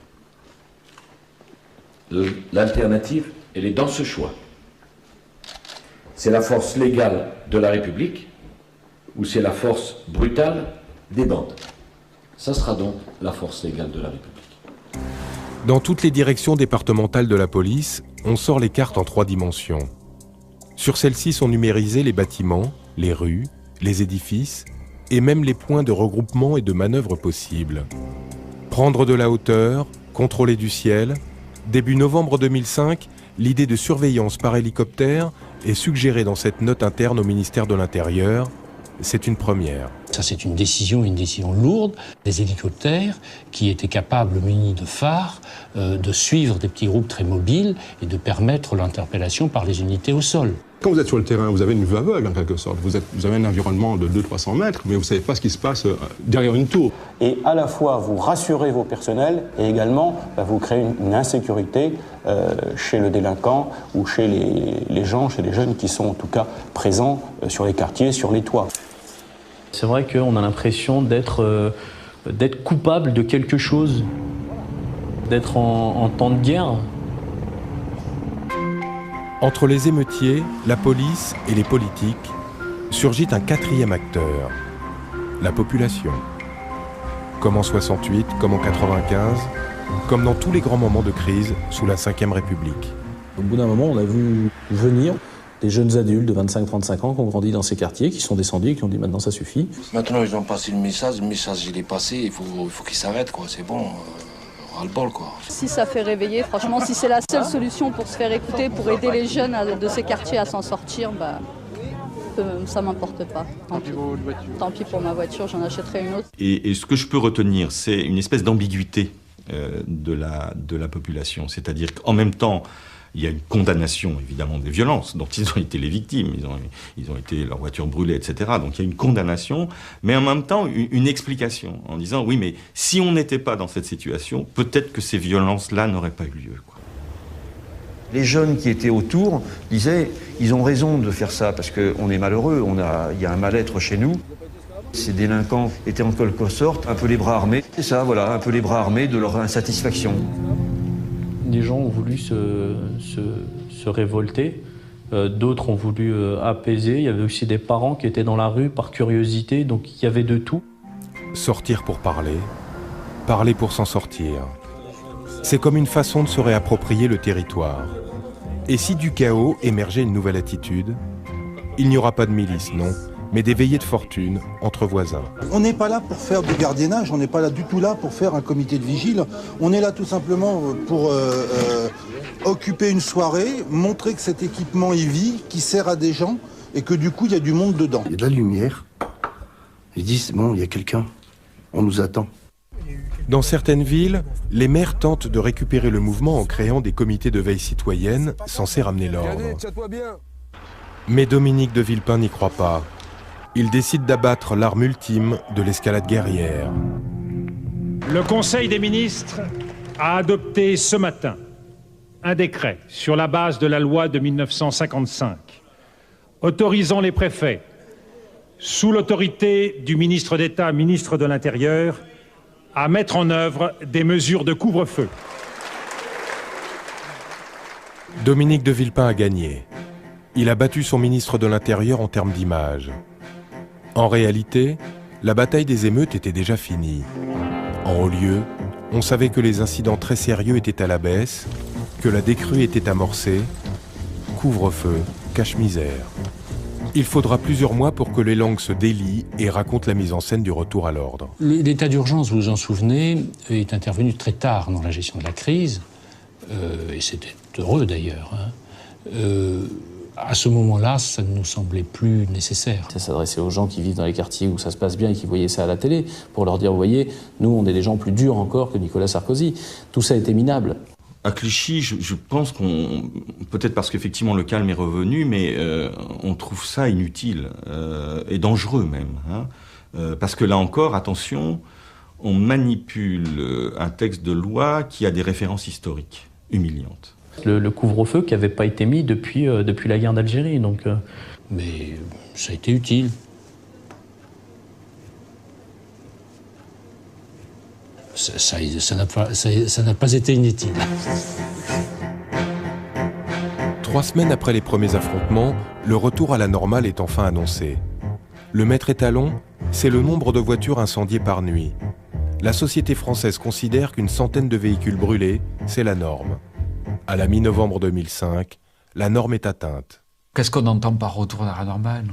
L'alternative, elle est dans ce choix. C'est la force légale de la République ou c'est la force brutale des bandes. Ça sera donc la force légale de la République. Dans toutes les directions départementales de la police, on sort les cartes en 3 dimensions. Sur celles-ci sont numérisés les bâtiments, les rues, les édifices et même les points de regroupement et de manœuvre possibles. Prendre de la hauteur, contrôler du ciel. Début novembre 2005, l'idée de surveillance par hélicoptère est suggérée dans cette note interne au ministère de l'Intérieur. C'est une première. Ça, c'est une décision lourde. Des hélicoptères qui étaient capables, munis de phares, de suivre des petits groupes très mobiles et de permettre l'interpellation par les unités au sol. Quand vous êtes sur le terrain, vous avez une vue aveugle en quelque sorte. Vous avez un environnement de 200-300 mètres, mais vous ne savez pas ce qui se passe derrière une tour. Et à la fois, vous rassurez vos personnels et également, vous créez une insécurité chez le délinquant ou chez les gens, chez les jeunes qui sont en tout cas présents sur les quartiers, sur les toits. C'est vrai qu'on a l'impression d'être coupable de quelque chose, d'être en temps de guerre. Entre les émeutiers, la police et les politiques, surgit un 4e acteur, la population. Comme en 68, comme en 95, comme dans tous les grands moments de crise sous la Ve République. Au bout d'un moment, on a vu venir des jeunes adultes de 25-35 ans qui ont grandi dans ces quartiers, qui sont descendus et qui ont dit maintenant ça suffit. Maintenant ils ont passé le message il est passé, il faut qu'il s'arrête quoi, c'est bon. Ras-le-bol, quoi. Si ça fait réveiller, franchement, si c'est la seule solution pour se faire écouter, pour aider les jeunes de ces quartiers à s'en sortir, ça m'importe pas. Tant pis pour ma voiture, j'en achèterai une autre. Et ce que je peux retenir, c'est une espèce d'ambiguïté de la population. C'est-à-dire qu'en même temps, il y a une condamnation, évidemment, des violences dont ils ont été les victimes. Ils ont été leur voiture brûlée, etc. Donc il y a une condamnation, mais en même temps, une explication en disant, oui, mais si on n'était pas dans cette situation, peut-être que ces violences-là n'auraient pas eu lieu, quoi. Les jeunes qui étaient autour disaient, ils ont raison de faire ça, parce qu'on est malheureux, il y a un mal-être chez nous. Ces délinquants étaient en quelque sorte un peu les bras armés. C'est ça, voilà, un peu les bras armés de leur insatisfaction. Des gens ont voulu se révolter, d'autres ont voulu apaiser. Il y avait aussi des parents qui étaient dans la rue par curiosité, donc il y avait de tout. Sortir pour parler, parler pour s'en sortir. C'est comme une façon de se réapproprier le territoire. Et si du chaos émergeait une nouvelle attitude, il n'y aura pas de milice, non, mais des veillées de fortune entre voisins. On n'est pas là pour faire du gardiennage, on n'est pas là du tout là pour faire un comité de vigile. On est là tout simplement pour occuper une soirée, montrer que cet équipement y vit, qui sert à des gens, et que du coup, il y a du monde dedans. Il y a de la lumière. Ils disent, bon, il y a quelqu'un, on nous attend. Dans certaines villes, les maires tentent de récupérer le mouvement en créant des comités de veille citoyenne censés ramener l'ordre. Mais Dominique de Villepin n'y croit pas. Il décide d'abattre l'arme ultime de l'escalade guerrière. Le Conseil des ministres a adopté ce matin un décret sur la base de la loi de 1955 autorisant les préfets, sous l'autorité du ministre d'État, ministre de l'Intérieur, à mettre en œuvre des mesures de couvre-feu. Dominique de Villepin a gagné. Il a battu son ministre de l'Intérieur en termes d'image. En réalité, la bataille des émeutes était déjà finie. En haut lieu, on savait que les incidents très sérieux étaient à la baisse, que la décrue était amorcée. Couvre-feu, cache-misère. Il faudra plusieurs mois pour que les langues se délient et racontent la mise en scène du retour à l'ordre. L'état d'urgence, vous vous en souvenez, est intervenu très tard dans la gestion de la crise, et c'était heureux d'ailleurs. À ce moment-là, ça ne nous semblait plus nécessaire. Ça s'adressait aux gens qui vivent dans les quartiers où ça se passe bien et qui voyaient ça à la télé, pour leur dire, vous voyez, nous on est des gens plus durs encore que Nicolas Sarkozy. Tout ça était minable. À Clichy, je pense qu'on, peut-être parce qu'effectivement le calme est revenu, mais on trouve ça inutile et dangereux même. Parce que là encore, attention, on manipule un texte de loi qui a des références historiques humiliantes. Le couvre-feu qui n'avait pas été mis depuis la guerre d'Algérie. Donc, mais ça a été utile. Ça n'a pas été inutile. 3 semaines après les premiers affrontements, le retour à la normale est enfin annoncé. Le maître étalon, c'est le nombre de voitures incendiées par nuit. La société française considère qu'une centaine de véhicules brûlés, c'est la norme. À la mi-novembre 2005, la norme est atteinte. Qu'est-ce qu'on entend par retour à la normale ?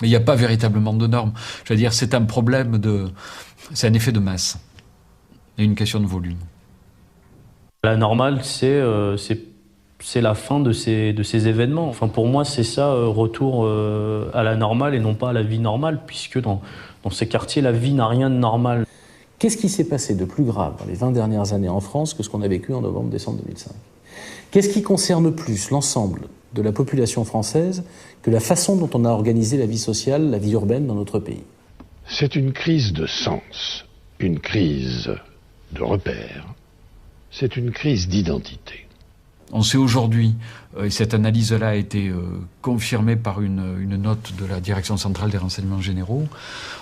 Mais il n'y a pas véritablement de normes. Je veux dire, c'est un problème c'est un effet de masse. Et une question de volume. La normale, c'est la fin de ces événements. Enfin, pour moi, c'est ça, retour à la normale et non pas à la vie normale, puisque dans ces quartiers, la vie n'a rien de normal. Qu'est-ce qui s'est passé de plus grave dans les 20 dernières années en France que ce qu'on a vécu en novembre-décembre 2005 ? Qu'est-ce qui concerne plus l'ensemble de la population française que la façon dont on a organisé la vie sociale, la vie urbaine dans notre pays ? C'est une crise de sens, une crise de repères, c'est une crise d'identité. On sait aujourd'hui, et cette analyse-là a été confirmée par une note de la Direction centrale des renseignements généraux,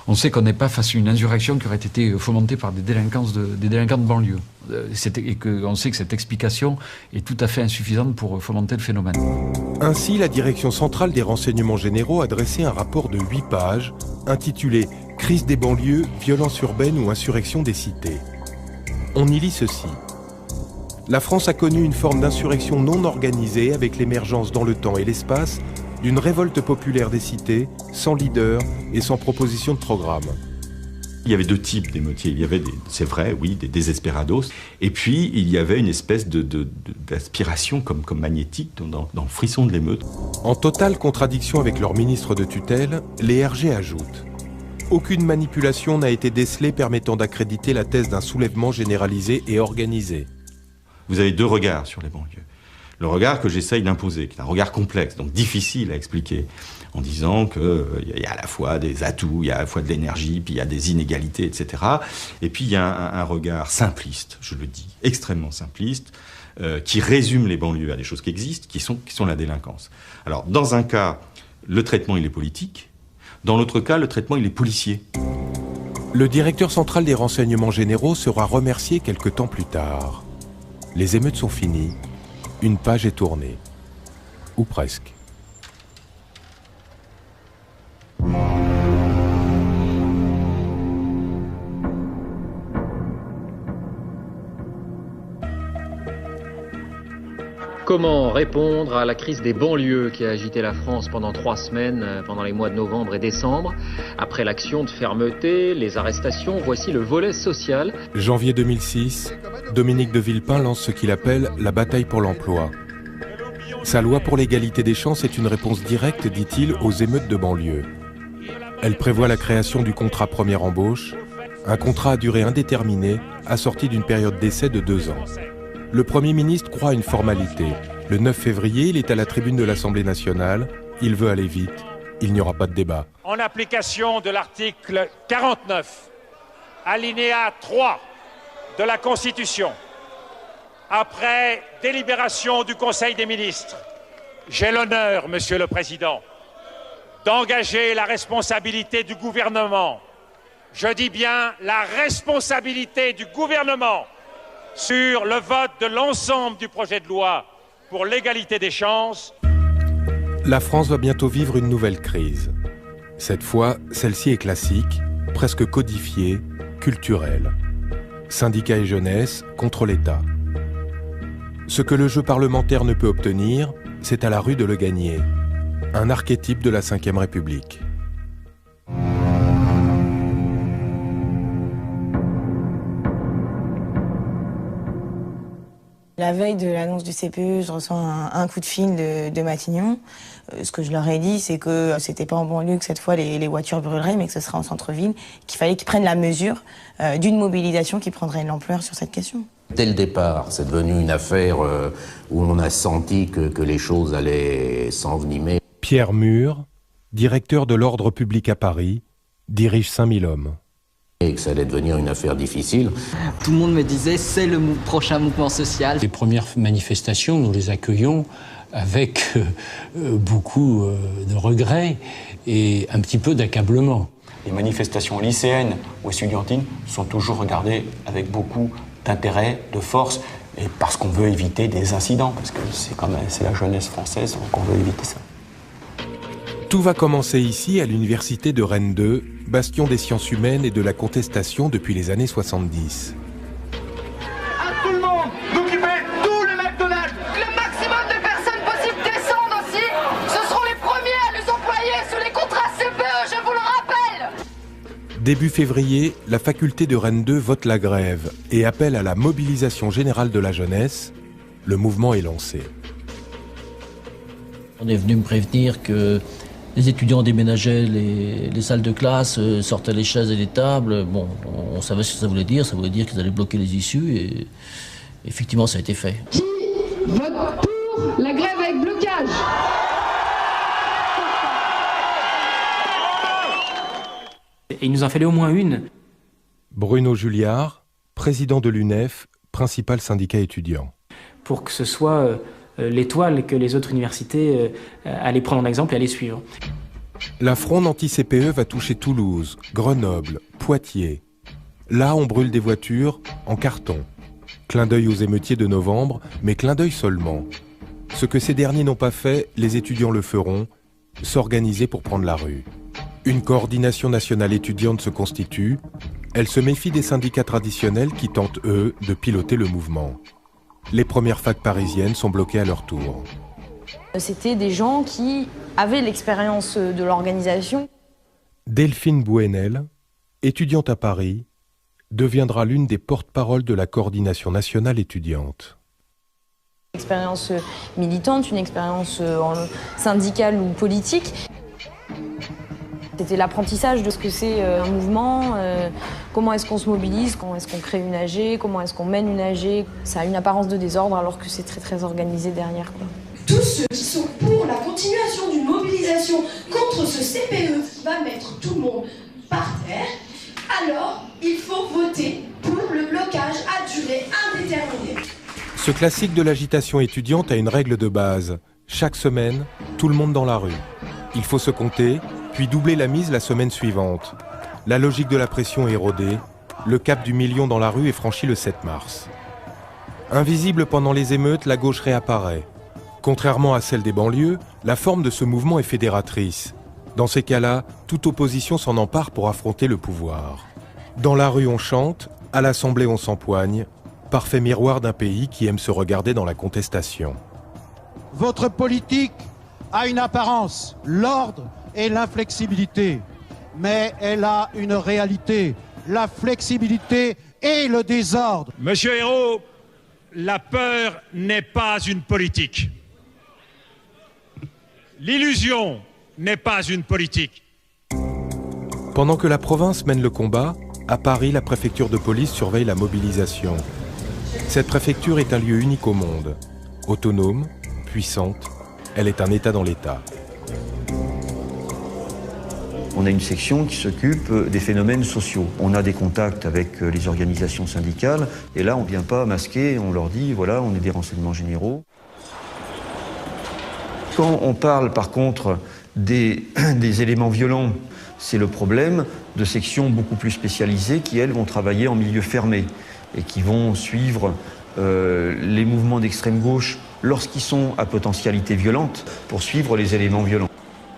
on sait qu'on n'est pas face à une insurrection qui aurait été fomentée par des délinquants de banlieue. Et qu'on sait que cette explication est tout à fait insuffisante pour fomenter le phénomène. Ainsi, la Direction centrale des renseignements généraux a dressé un rapport de 8 pages intitulé « Crise des banlieues, violence urbaine ou insurrection des cités ». On y lit ceci. La France a connu une forme d'insurrection non organisée avec l'émergence dans le temps et l'espace d'une révolte populaire des cités, sans leader et sans proposition de programme. Il y avait 2 types d'émeutiers. Il y avait, c'est vrai, oui, des désesperados. Et puis, il y avait une espèce d'aspiration comme magnétique dans le frisson de l'émeute. En totale contradiction avec leur ministre de tutelle, les RG ajoutent « Aucune manipulation n'a été décelée permettant d'accréditer la thèse d'un soulèvement généralisé et organisé. » Vous avez 2 regards sur les banlieues. Le regard que j'essaye d'imposer, qui est un regard complexe, donc difficile à expliquer, en disant qu'il y a à la fois des atouts, il y a à la fois de l'énergie, puis il y a des inégalités, etc. Et puis il y a un regard simpliste, je le dis, extrêmement simpliste, qui résume les banlieues à des choses qui existent, qui sont la délinquance. Alors, dans un cas, le traitement, il est politique. Dans l'autre cas, le traitement, il est policier. Le directeur central des renseignements généraux sera remercié quelque temps plus tard. Les émeutes sont finies, une page est tournée. Ou presque. Comment répondre à la crise des banlieues qui a agité la France pendant 3 semaines, pendant les mois de novembre et décembre? Après l'action de fermeté, les arrestations, voici le volet social. Janvier 2006, Dominique de Villepin lance ce qu'il appelle la bataille pour l'emploi. Sa loi pour l'égalité des chances est une réponse directe, dit-il, aux émeutes de banlieue. Elle prévoit la création du contrat première embauche, un contrat à durée indéterminée, assorti d'une période d'essai de 2 ans. Le Premier ministre croit à une formalité. Le 9 février, il est à la tribune de l'Assemblée nationale. Il veut aller vite. Il n'y aura pas de débat. En application de l'article 49, alinéa 3 de la Constitution, après délibération du Conseil des ministres, j'ai l'honneur, Monsieur le Président, d'engager la responsabilité du gouvernement. Je dis bien la responsabilité du gouvernement sur le vote de l'ensemble du projet de loi pour l'égalité des chances. La France va bientôt vivre une nouvelle crise. Cette fois, celle-ci est classique, presque codifiée, culturelle. Syndicats et jeunesse contre l'État. Ce que le jeu parlementaire ne peut obtenir, c'est à la rue de le gagner. Un archétype de la Ve République. La veille de l'annonce du CPE, je reçois un coup de fil de Matignon. Ce que je leur ai dit, c'est que c'était pas en banlieue que cette fois les voitures brûleraient, mais que ce serait en centre-ville, qu'il fallait qu'ils prennent la mesure d'une mobilisation qui prendrait de l'ampleur sur cette question. Dès le départ, c'est devenu une affaire où on a senti que les choses allaient s'envenimer. Pierre Mur, directeur de l'ordre public à Paris, dirige 5000 hommes. Et que ça allait devenir une affaire difficile. Tout le monde me disait, c'est le prochain mouvement social. Les premières manifestations, nous les accueillons avec beaucoup de regrets et un petit peu d'accablement. Les manifestations lycéennes ou estudiantines sont toujours regardées avec beaucoup d'intérêt, de force, et parce qu'on veut éviter des incidents, parce que c'est la jeunesse française, donc on veut éviter ça. Tout va commencer ici, à l'université de Rennes 2, bastion des sciences humaines et de la contestation depuis les années 70. À tout le monde, d'occuper tout le McDonald's. Le maximum de personnes possibles descendent aussi. Ce seront les premiers à nous employer sous les contrats CPE, je vous le rappelle. Début février, la faculté de Rennes 2 vote la grève et appelle à la mobilisation générale de la jeunesse. Le mouvement est lancé. On est venu me prévenir que les étudiants déménageaient les salles de classe, sortaient les chaises et les tables. Bon, on savait ce que ça voulait dire. Ça voulait dire qu'ils allaient bloquer les issues et effectivement, ça a été fait. Qui vote pour la grève avec blocage? Et il nous en fallait au moins une. Bruno Julliard, président de l'UNEF, principal syndicat étudiant. Pour que ce soit l'étoile que les autres universités allaient prendre en exemple et allaient suivre. La fronde anti-CPE va toucher Toulouse, Grenoble, Poitiers. Là, on brûle des voitures en carton. Clin d'œil aux émeutiers de novembre, mais clin d'œil seulement. Ce que ces derniers n'ont pas fait, les étudiants le feront, s'organiser pour prendre la rue. Une coordination nationale étudiante se constitue. Elle se méfie des syndicats traditionnels qui tentent, eux, de piloter le mouvement. Les premières facs parisiennes sont bloquées à leur tour. C'était des gens qui avaient l'expérience de l'organisation. Delphine Bouenel, étudiante à Paris, deviendra l'une des porte-paroles de la coordination nationale étudiante. Une expérience militante, une expérience syndicale ou politique. C'était l'apprentissage de ce que c'est un mouvement, comment est-ce qu'on se mobilise, comment est-ce qu'on crée une AG, comment est-ce qu'on mène une AG. Ça a une apparence de désordre alors que c'est très très organisé derrière, quoi. Tous ceux qui sont pour la continuation d'une mobilisation contre ce CPE va mettre tout le monde par terre. Alors, il faut voter pour le blocage à durée indéterminée. Ce classique de l'agitation étudiante a une règle de base. Chaque semaine, tout le monde dans la rue. Il faut se compter, puis doubler la mise la semaine suivante. La logique de la pression est érodée. Le cap du million dans la rue est franchi le 7 mars. Invisible pendant les émeutes, la gauche réapparaît. Contrairement à celle des banlieues, la forme de ce mouvement est fédératrice. Dans ces cas-là, toute opposition s'en empare pour affronter le pouvoir. Dans la rue, on chante, à l'Assemblée, on s'empoigne, parfait miroir d'un pays qui aime se regarder dans la contestation. Votre politique a une apparence, l'ordre et l'inflexibilité. Mais elle a une réalité, la flexibilité et le désordre. Monsieur Hérault, la peur n'est pas une politique. L'illusion n'est pas une politique. Pendant que la province mène le combat, à Paris, la préfecture de police surveille la mobilisation. Cette préfecture est un lieu unique au monde. Autonome, puissante, elle est un État dans l'État. On a une section qui s'occupe des phénomènes sociaux. On a des contacts avec les organisations syndicales, et là on ne vient pas masquer, on leur dit voilà, on est des renseignements généraux. Quand on parle par contre des éléments violents, c'est le problème de sections beaucoup plus spécialisées qui, elles, vont travailler en milieu fermé et qui vont suivre les mouvements d'extrême gauche lorsqu'ils sont à potentialité violente pour suivre les éléments violents.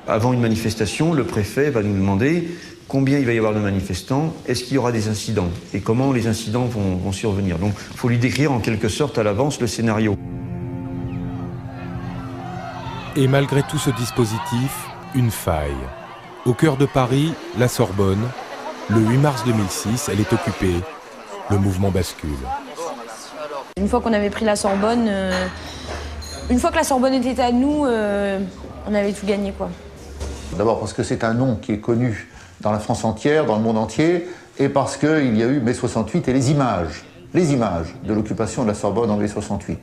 Avant une manifestation, le préfet va nous demander combien il va y avoir de manifestants, est-ce qu'il y aura des incidents et comment les incidents vont survenir. Donc il faut lui décrire en quelque sorte à l'avance le scénario. Et malgré tout ce dispositif, une faille. Au cœur de Paris, la Sorbonne, le 8 mars 2006, elle est occupée. Le mouvement bascule. Une fois qu'on avait pris la Sorbonne, une fois que la Sorbonne était à nous, on avait tout gagné, quoi. D'abord parce que c'est un nom qui est connu dans la France entière, dans le monde entier, et parce qu'il y a eu mai 68 et les images de l'occupation de la Sorbonne en mai 68.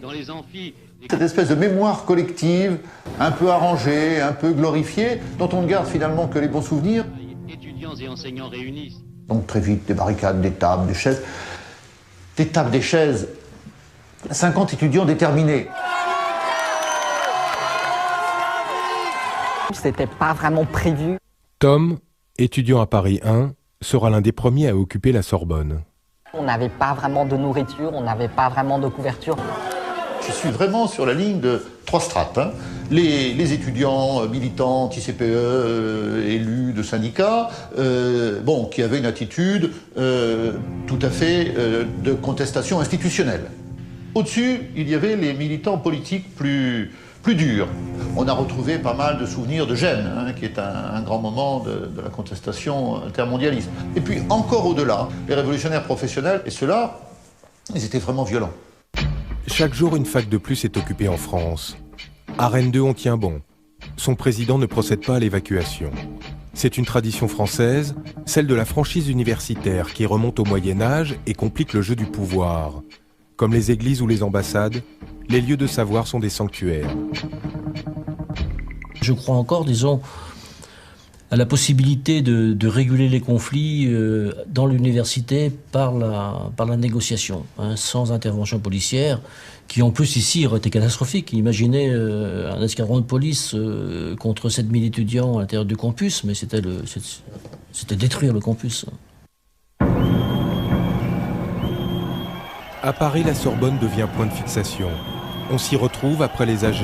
Cette espèce de mémoire collective, un peu arrangée, un peu glorifiée, dont on ne garde finalement que les bons souvenirs. Étudiants et enseignants réunissent. Donc très vite, des barricades, des tables, des chaises. Des tables, des chaises. 50 étudiants déterminés. C'était pas vraiment prévu. Tom, étudiant à Paris 1, sera l'un des premiers à occuper la Sorbonne. On n'avait pas vraiment de nourriture, on n'avait pas vraiment de couverture. Je suis vraiment sur la ligne de 3 strates. Hein. Les étudiants militants, anti-CPE, élus de syndicats, qui avaient une attitude tout à fait de contestation institutionnelle. Au-dessus, il y avait les militants politiques plus durs. On a retrouvé pas mal de souvenirs de Gênes, hein, qui est un grand moment de la contestation intermondialiste. Et puis encore au-delà, les révolutionnaires professionnels, et ceux-là, ils étaient vraiment violents. Chaque jour, une fac de plus est occupée en France. À Rennes 2, on tient bon. Son président ne procède pas à l'évacuation. C'est une tradition française, celle de la franchise universitaire qui remonte au Moyen-Âge et complique le jeu du pouvoir. Comme les églises ou les ambassades, les lieux de savoir sont des sanctuaires. Je crois encore, disons, à la possibilité de réguler les conflits dans l'université par la négociation, hein, sans intervention policière, qui en plus ici aurait été catastrophique. Imaginez un escadron de police contre 7000 étudiants à l'intérieur du campus, mais c'était détruire le campus. À Paris, la Sorbonne devient point de fixation. On s'y retrouve après les AG,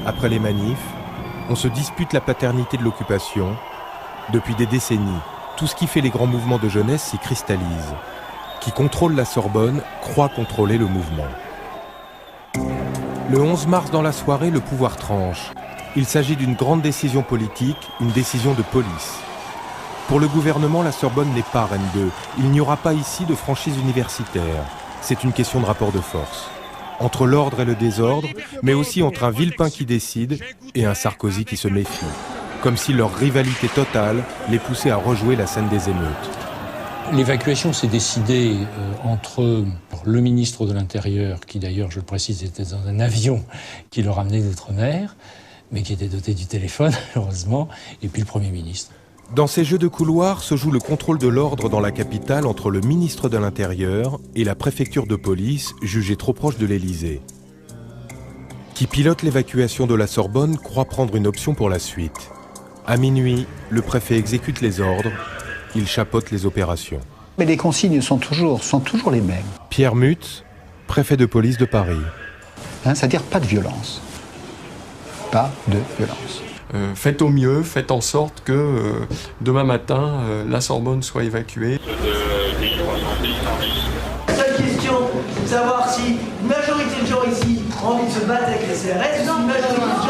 après les manifs. On se dispute la paternité de l'occupation. Depuis des décennies, tout ce qui fait les grands mouvements de jeunesse s'y cristallise. Qui contrôle la Sorbonne croit contrôler le mouvement. Le 11 mars dans la soirée, le pouvoir tranche. Il s'agit d'une grande décision politique, une décision de police. Pour le gouvernement, la Sorbonne n'est pas Rennes 2. Il n'y aura pas ici de franchise universitaire. C'est une question de rapport de force. Entre l'ordre et le désordre, mais aussi entre un Villepin qui décide et un Sarkozy qui se méfie. Comme si leur rivalité totale les poussait à rejouer la scène des émeutes. L'évacuation s'est décidée entre le ministre de l'Intérieur, qui d'ailleurs, je le précise, était dans un avion qui le ramenait d'outre-mer, mais qui était doté du téléphone, heureusement, et puis le Premier ministre. Dans ces jeux de couloir se joue le contrôle de l'ordre dans la capitale entre le ministre de l'Intérieur et la préfecture de police, jugée trop proche de l'Élysée. Qui pilote l'évacuation de la Sorbonne croit prendre une option pour la suite. À minuit, le préfet exécute les ordres, il chapeaute les opérations. Mais les consignes sont toujours les mêmes. Pierre Muth, préfet de police de Paris. Hein, c'est-à-dire pas de violence. Pas de violence. Faites au mieux, faites en sorte que demain matin, la Sorbonne soit évacuée. Seule question, savoir si une majorité de gens ici ont envie de se battre avec les CRS, ou une majorité de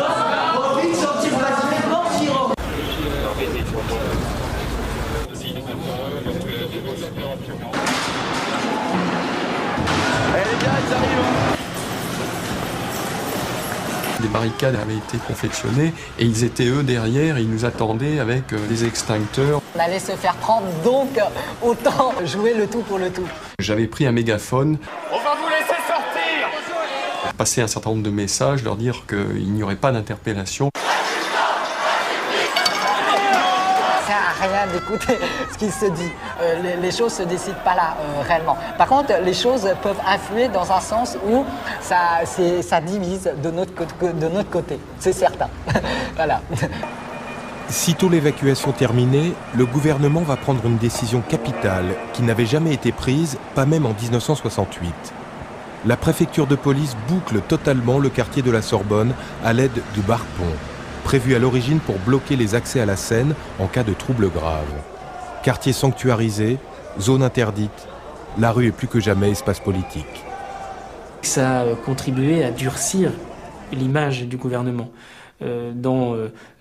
Des barricades avaient été confectionnées et ils étaient eux derrière, ils nous attendaient avec des extincteurs. On allait se faire prendre, donc autant jouer le tout pour le tout. J'avais pris un mégaphone, On va vous laisser sortir! passer un certain nombre de messages, leur dire qu'il n'y aurait pas d'interpellation. Ça sert à rien d'écouter ce qui se dit. Les choses se décident pas là, réellement. Par contre, les choses peuvent influer dans un sens où ça divise de notre côté. C'est certain. Voilà. Sitôt l'évacuation terminée, le gouvernement va prendre une décision capitale qui n'avait jamais été prise, pas même en 1968. La préfecture de police boucle totalement le quartier de la Sorbonne à l'aide du bar-pont, prévu à l'origine pour bloquer les accès à la Seine en cas de troubles graves. Quartier sanctuarisé, zone interdite, la rue est plus que jamais espace politique. Ça a contribué à durcir l'image du gouvernement dans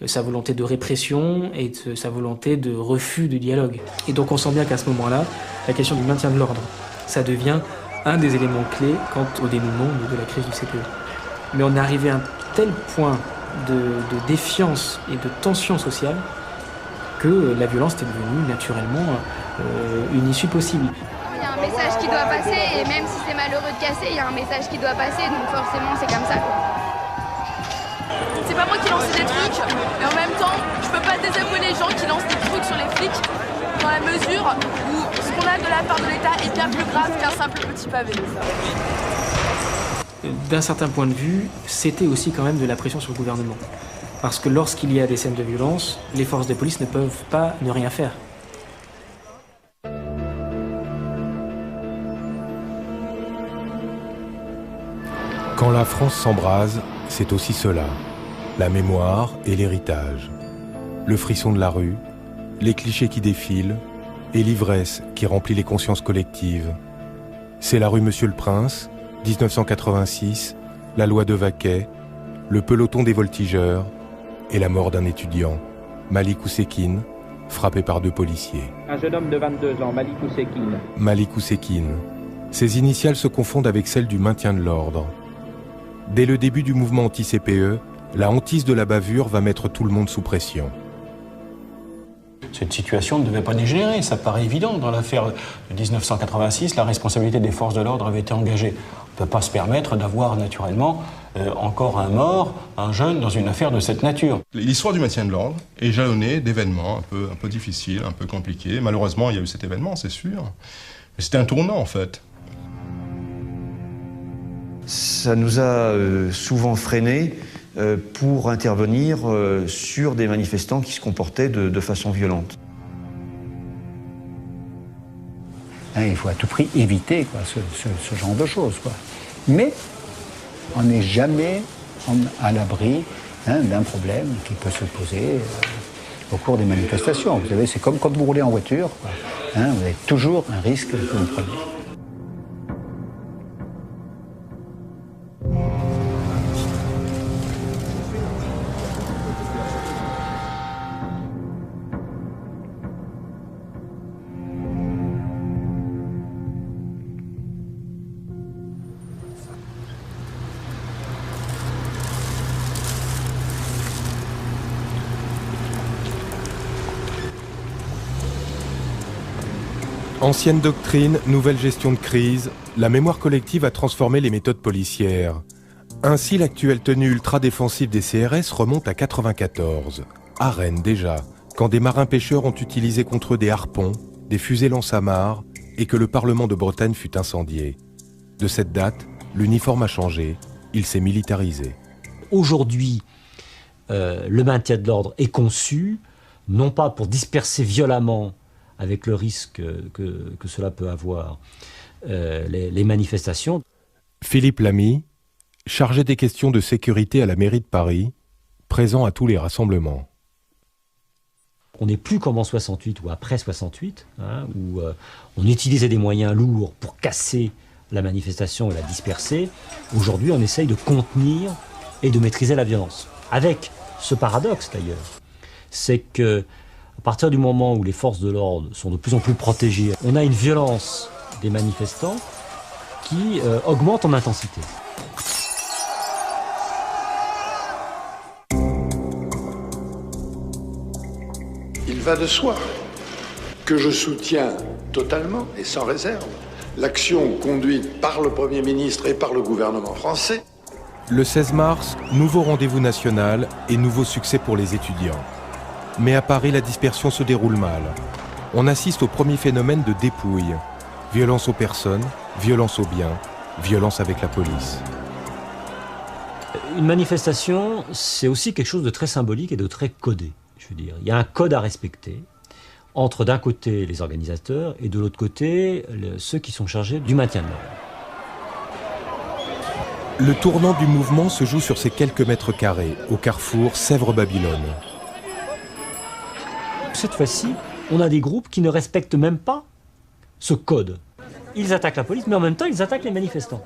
sa volonté de répression et de sa volonté de refus de dialogue. Et donc on sent bien qu'à ce moment-là, la question du maintien de l'ordre, ça devient un des éléments clés quant au dénouement de la crise du CPE. Mais on est arrivé à un tel point de défiance et de tension sociale que la violence est devenue naturellement une issue possible. Il y a un message qui doit passer et même si c'est malheureux de casser, il y a un message qui doit passer, donc forcément c'est comme ça. C'est pas moi qui lance des trucs, mais en même temps, je peux pas désavouer les gens qui lancent des trucs sur les flics dans la mesure où ce qu'on a de la part de l'État est bien plus grave qu'un simple petit pavé. D'un certain point de vue, c'était aussi quand même de la pression sur le gouvernement. Parce que lorsqu'il y a des scènes de violence, les forces de police ne peuvent pas ne rien faire. Quand la France s'embrase, c'est aussi cela, la mémoire et l'héritage. Le frisson de la rue, les clichés qui défilent et l'ivresse qui remplit les consciences collectives. C'est la rue Monsieur le Prince, 1986, la loi de Vaquet, le peloton des voltigeurs et la mort d'un étudiant, Malik Oussekine, frappé par 2 policiers. Un jeune homme de 22 ans, Malik Oussekine. Malik Oussekine. Ses initiales se confondent avec celles du maintien de l'ordre. Dès le début du mouvement anti-CPE, la hantise de la bavure va mettre tout le monde sous pression. Cette situation ne devait pas dégénérer, ça paraît évident. Dans l'affaire de 1986, la responsabilité des forces de l'ordre avait été engagée. On ne peut pas se permettre d'avoir naturellement encore un mort, un jeune, dans une affaire de cette nature. L'histoire du maintien de l'ordre est jalonnée d'événements un peu difficiles, un peu compliqués. Malheureusement, il y a eu cet événement, c'est sûr. Mais c'était un tournant, en fait. Ça nous a souvent freinés pour intervenir sur des manifestants qui se comportaient de façon violente. Il faut à tout prix éviter quoi, ce genre de choses. Quoi. Mais on n'est jamais à l'abri d'un problème qui peut se poser au cours des manifestations. Vous savez, c'est comme quand vous roulez en voiture. Quoi. Vous avez toujours un risque que vous prenez. Ancienne doctrine, nouvelle gestion de crise, la mémoire collective a transformé les méthodes policières. Ainsi, l'actuelle tenue ultra-défensive des CRS remonte à 1994, à Rennes déjà, quand des marins-pêcheurs ont utilisé contre eux des harpons, des fusées lance-amarres et que le Parlement de Bretagne fut incendié. De cette date, l'uniforme a changé, il s'est militarisé. Aujourd'hui, le maintien de l'ordre est conçu, non pas pour disperser violemment, avec le risque que cela peut avoir, les manifestations. Philippe Lamy, chargé des questions de sécurité à la mairie de Paris, présent à tous les rassemblements. On n'est plus comme en 68 ou après 68, où on utilisait des moyens lourds pour casser la manifestation et la disperser. Aujourd'hui, on essaye de contenir et de maîtriser la violence. Avec ce paradoxe d'ailleurs, c'est que à partir du moment où les forces de l'ordre sont de plus en plus protégées, on a une violence des manifestants qui augmente en intensité. Il va de soi que je soutiens totalement et sans réserve l'action conduite par le Premier ministre et par le gouvernement français. Le 16 mars, nouveau rendez-vous national et nouveau succès pour les étudiants. Mais à Paris, la dispersion se déroule mal. On assiste au premier phénomène de dépouille. Violence aux personnes, violence aux biens, violence avec la police. Une manifestation, c'est aussi quelque chose de très symbolique et de très codé. Je veux dire, il y a un code à respecter entre d'un côté les organisateurs et de l'autre côté ceux qui sont chargés du maintien de l'ordre. Le tournant du mouvement se joue sur ces quelques mètres carrés, au carrefour Sèvres-Babylone. Cette fois-ci, on a des groupes qui ne respectent même pas ce code. Ils attaquent la police, mais en même temps, ils attaquent les manifestants.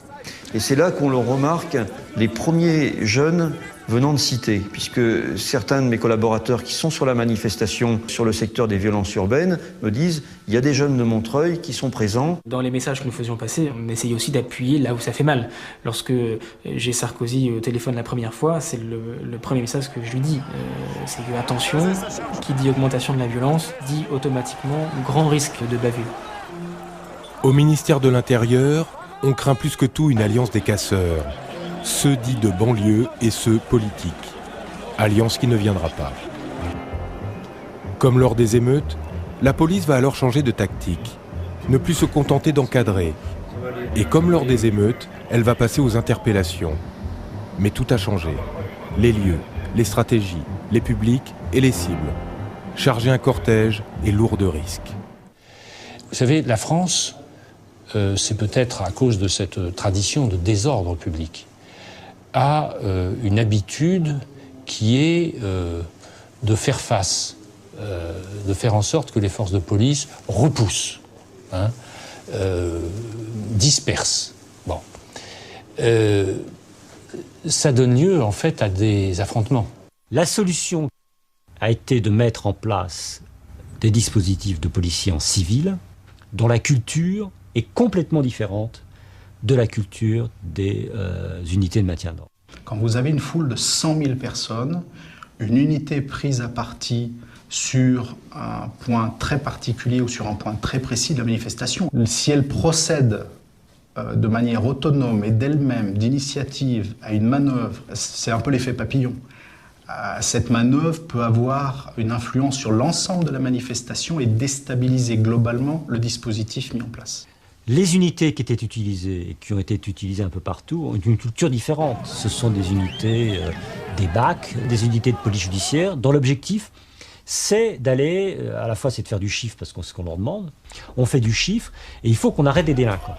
Et c'est là qu'on le remarque, les premiers jeunes venant de cité, puisque certains de mes collaborateurs qui sont sur la manifestation sur le secteur des violences urbaines me disent il y a des jeunes de Montreuil qui sont présents. Dans les messages que nous faisions passer, on essayait aussi d'appuyer là où ça fait mal. Lorsque j'ai Sarkozy au téléphone la première fois, c'est le premier message que je lui dis. C'est que attention, qui dit augmentation de la violence, dit automatiquement grand risque de bavure. Au ministère de l'Intérieur, on craint plus que tout une alliance des casseurs, ceux dits de banlieue et ceux politiques. Alliance qui ne viendra pas. Comme lors des émeutes, la police va alors changer de tactique, ne plus se contenter d'encadrer. Et comme lors des émeutes, elle va passer aux interpellations. Mais tout a changé. Les lieux, les stratégies, les publics et les cibles. Charger un cortège est lourd de risques. Vous savez, la France, c'est peut-être à cause de cette tradition de désordre public, a une habitude qui est de faire face, de faire en sorte que les forces de police repoussent, dispersent. Bon. Ça donne lieu, en fait, à des affrontements. La solution a été de mettre en place des dispositifs de policiers en civil dont la culture est complètement différente de la culture des unités de maintien d'ordre. Quand vous avez une foule de 100 000 personnes, une unité prise à partie sur un point très particulier ou sur un point très précis de la manifestation, si elle procède de manière autonome et d'elle-même, d'initiative, à une manœuvre, c'est un peu l'effet papillon. Cette manœuvre peut avoir une influence sur l'ensemble de la manifestation et déstabiliser globalement le dispositif mis en place. Les unités qui étaient utilisées et qui ont été utilisées un peu partout ont une culture différente. Ce sont des unités des BAC, des unités de police judiciaire, dont l'objectif, c'est d'aller, à la fois c'est de faire du chiffre parce que c'est ce qu'on leur demande, on fait du chiffre et il faut qu'on arrête des délinquants.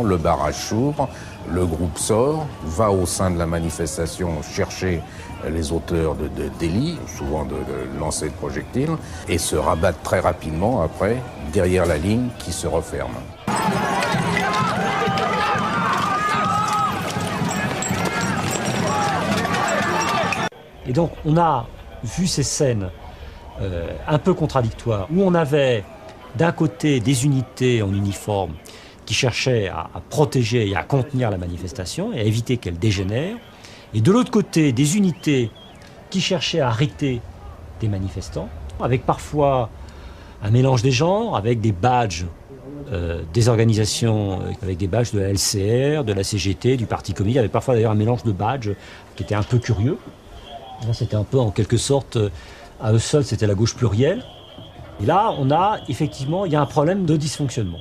Le barrage s'ouvre, le groupe sort, va au sein de la manifestation chercher les auteurs de délits, souvent de lancer de projectiles, et se rabattent très rapidement après derrière la ligne qui se referme. Et donc on a vu ces scènes un peu contradictoires, où on avait d'un côté des unités en uniforme qui cherchaient à protéger et à contenir la manifestation et à éviter qu'elle dégénère, et de l'autre côté des unités qui cherchaient à arrêter des manifestants, avec parfois un mélange des genres, avec des badges des organisations, avec des badges de la LCR, de la CGT, du Parti communiste, avec parfois d'ailleurs un mélange de badges qui était un peu curieux. Là, c'était un peu en quelque sorte, à eux seuls, c'était la gauche plurielle. Et là, on a effectivement, il y a un problème de dysfonctionnement.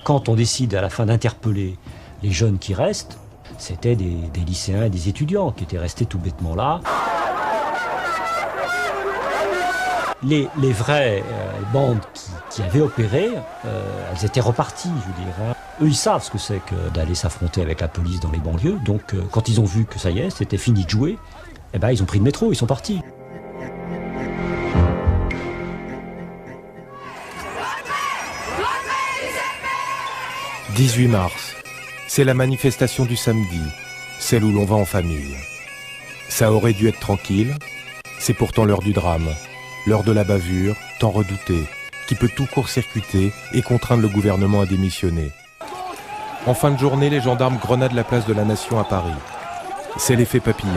Quand on décide à la fin d'interpeller les jeunes qui restent, c'était des lycéens et des étudiants qui étaient restés tout bêtement là. Les vraies bandes qui avaient opéré, elles étaient reparties, je veux dire. Eux, ils savent ce que c'est que d'aller s'affronter avec la police dans les banlieues. Donc, quand ils ont vu que ça y est, c'était fini de jouer, eh ben, ils ont pris le métro, ils sont partis. « 18 mars, c'est la manifestation du samedi, celle où l'on va en famille. Ça aurait dû être tranquille, c'est pourtant l'heure du drame, l'heure de la bavure, tant redoutée, qui peut tout court-circuiter et contraindre le gouvernement à démissionner. En fin de journée, les gendarmes grenadent la place de la Nation à Paris. C'est l'effet papillon.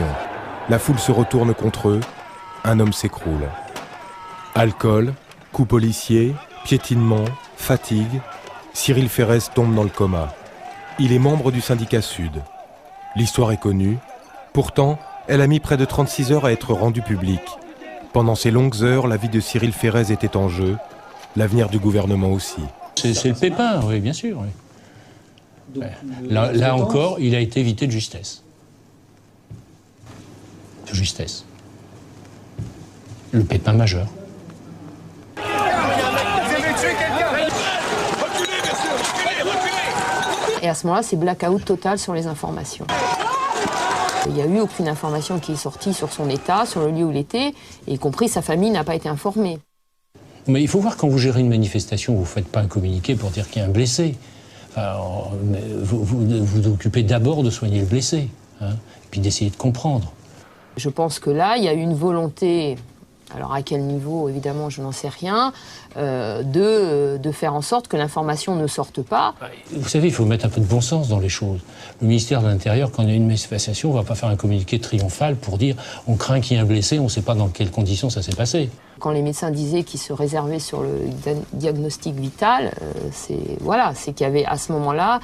La foule se retourne contre eux. Un homme s'écroule. Alcool, coups policiers, piétinement, fatigue. Cyril Ferrez tombe dans le coma. Il est membre du syndicat Sud. L'histoire est connue. Pourtant, elle a mis près de 36 heures à être rendue publique. Pendant ces longues heures, la vie de Cyril Ferrez était en jeu. L'avenir du gouvernement aussi. C'est le pépin, oui, bien sûr. Oui. Donc, là encore, il a été évité de justesse. De justesse. Le pépin majeur. Et à ce moment-là, c'est blackout total sur les informations. Il n'y a eu aucune information qui est sortie sur son état, sur le lieu où il était, y compris sa famille n'a pas été informée. Mais il faut voir, quand vous gérez une manifestation, vous ne faites pas un communiqué pour dire qu'il y a un blessé. Enfin, vous occupez d'abord de soigner le blessé, hein, et puis d'essayer de comprendre. Je pense que là, il y a eu une volonté, alors à quel niveau, évidemment, je n'en sais rien, de faire en sorte que l'information ne sorte pas. Vous savez, il faut mettre un peu de bon sens dans les choses. Le ministère de l'Intérieur, quand il y a une manifestation, ne va pas faire un communiqué triomphal pour dire on craint qu'il y ait un blessé, on ne sait pas dans quelles conditions ça s'est passé. Quand les médecins disaient qu'ils se réservaient sur le diagnostic vital, c'est qu'il y avait à ce moment-là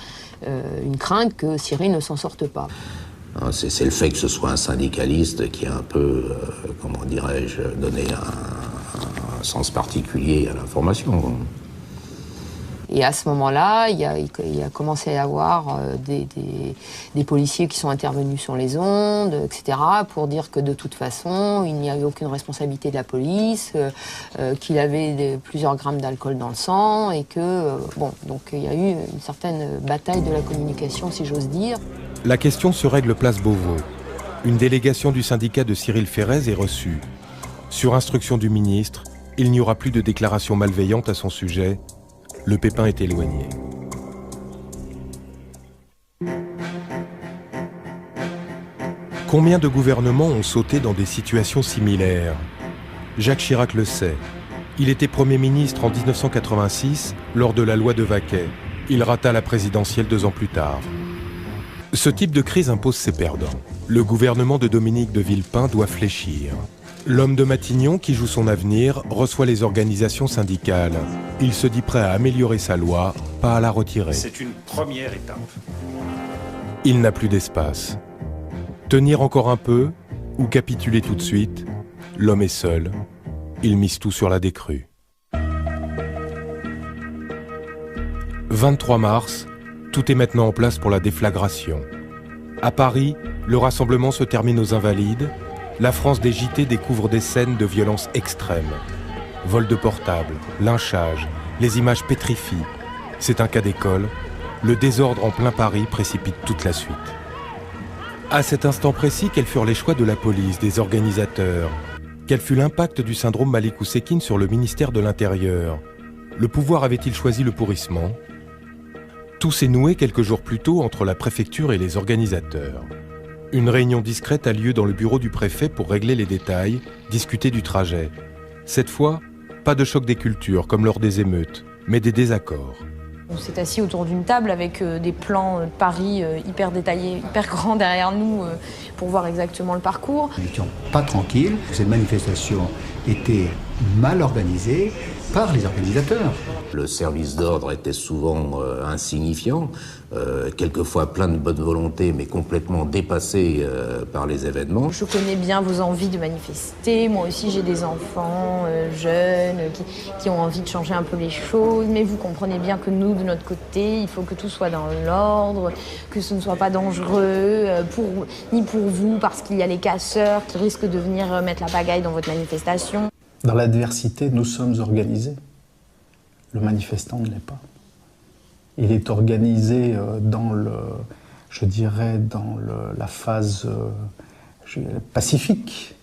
une crainte que Cyril ne s'en sorte pas. C'est le fait que ce soit un syndicaliste qui a un peu, comment dirais-je, donné un sens particulier à l'information. Et à ce moment-là, il a commencé à y avoir des policiers qui sont intervenus sur les ondes, etc., pour dire que de toute façon, il n'y avait aucune responsabilité de la police, qu'il avait plusieurs grammes d'alcool dans le sang, et que, donc il y a eu une certaine bataille de la communication, si j'ose dire. La question se règle place Beauvau. Une délégation du syndicat de Cyril Ferrez est reçue. Sur instruction du ministre, il n'y aura plus de déclarations malveillantes à son sujet. Le pépin est éloigné. Combien de gouvernements ont sauté dans des situations similaires? Jacques Chirac le sait. Il était Premier ministre en 1986 lors de la loi de Vaquet. Il rata la présidentielle 2 ans plus tard. Ce type de crise impose ses perdants. Le gouvernement de Dominique de Villepin doit fléchir. L'homme de Matignon, qui joue son avenir, reçoit les organisations syndicales. Il se dit prêt à améliorer sa loi, pas à la retirer. C'est une première étape. Il n'a plus d'espace. Tenir encore un peu ou capituler tout de suite, l'homme est seul. Il mise tout sur la décrue. 23 mars, tout est maintenant en place pour la déflagration. À Paris, le rassemblement se termine aux Invalides. La France des JT découvre des scènes de violence extrême. Vol de portables, lynchage, les images pétrifient. C'est un cas d'école. Le désordre en plein Paris précipite toute la suite. À cet instant précis, quels furent les choix de la police, des organisateurs? Quel fut l'impact du syndrome Malik Oussekine sur le ministère de l'Intérieur? Le pouvoir avait-il choisi le pourrissement? Tout s'est noué quelques jours plus tôt entre la préfecture et les organisateurs. Une réunion discrète a lieu dans le bureau du préfet pour régler les détails, discuter du trajet. Cette fois, pas de choc des cultures comme lors des émeutes, mais des désaccords. On s'est assis autour d'une table avec des plans de Paris hyper détaillés, hyper grands derrière nous pour voir exactement le parcours. Nous n'étions pas tranquilles. Cette manifestation était mal organisée par les organisateurs. Le service d'ordre était souvent insignifiant, quelquefois plein de bonne volonté, mais complètement dépassé par les événements. Je connais bien vos envies de manifester. Moi aussi, j'ai des enfants jeunes qui ont envie de changer un peu les choses. Mais vous comprenez bien que nous, de notre côté, il faut que tout soit dans l'ordre, que ce ne soit pas dangereux, ni pour vous, parce qu'il y a les casseurs qui risquent de venir mettre la pagaille dans votre manifestation. Dans l'adversité, nous sommes organisés. Le manifestant ne l'est pas. Il est organisé dans la phase pacifique,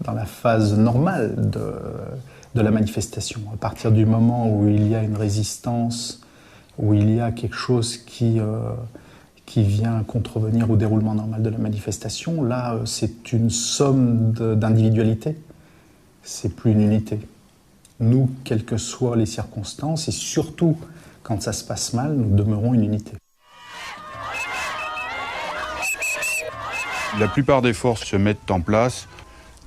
dans la phase normale de la manifestation. À partir du moment où il y a une résistance, où il y a quelque chose qui vient contrevenir au déroulement normal de la manifestation, là, c'est une somme d'individualités. C'est plus une unité. Nous, quelles que soient les circonstances, et surtout quand ça se passe mal, nous demeurons une unité. La plupart des forces se mettent en place.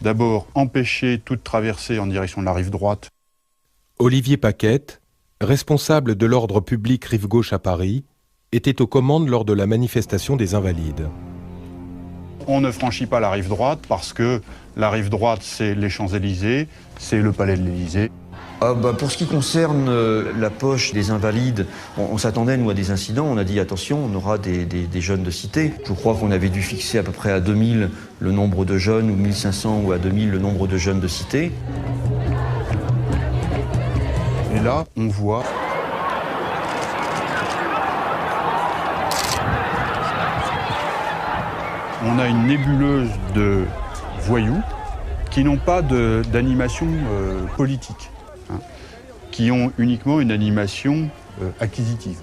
D'abord, empêcher toute traversée en direction de la rive droite. Olivier Paquette, responsable de l'ordre public rive gauche à Paris, était aux commandes lors de la manifestation des Invalides. On ne franchit pas la rive droite parce que la rive droite, c'est les Champs-Élysées, c'est le palais de l'Élysée. Pour ce qui concerne la poche des Invalides, on s'attendait, nous, à des incidents. On a dit, attention, on aura des jeunes de cité. Je crois qu'on avait dû fixer à peu près à 2000 le nombre de jeunes, ou 1500 ou à 2000 le nombre de jeunes de cité. Et là, on voit... On a une nébuleuse de voyous qui n'ont pas d'animation politique, hein, qui ont uniquement une animation acquisitive.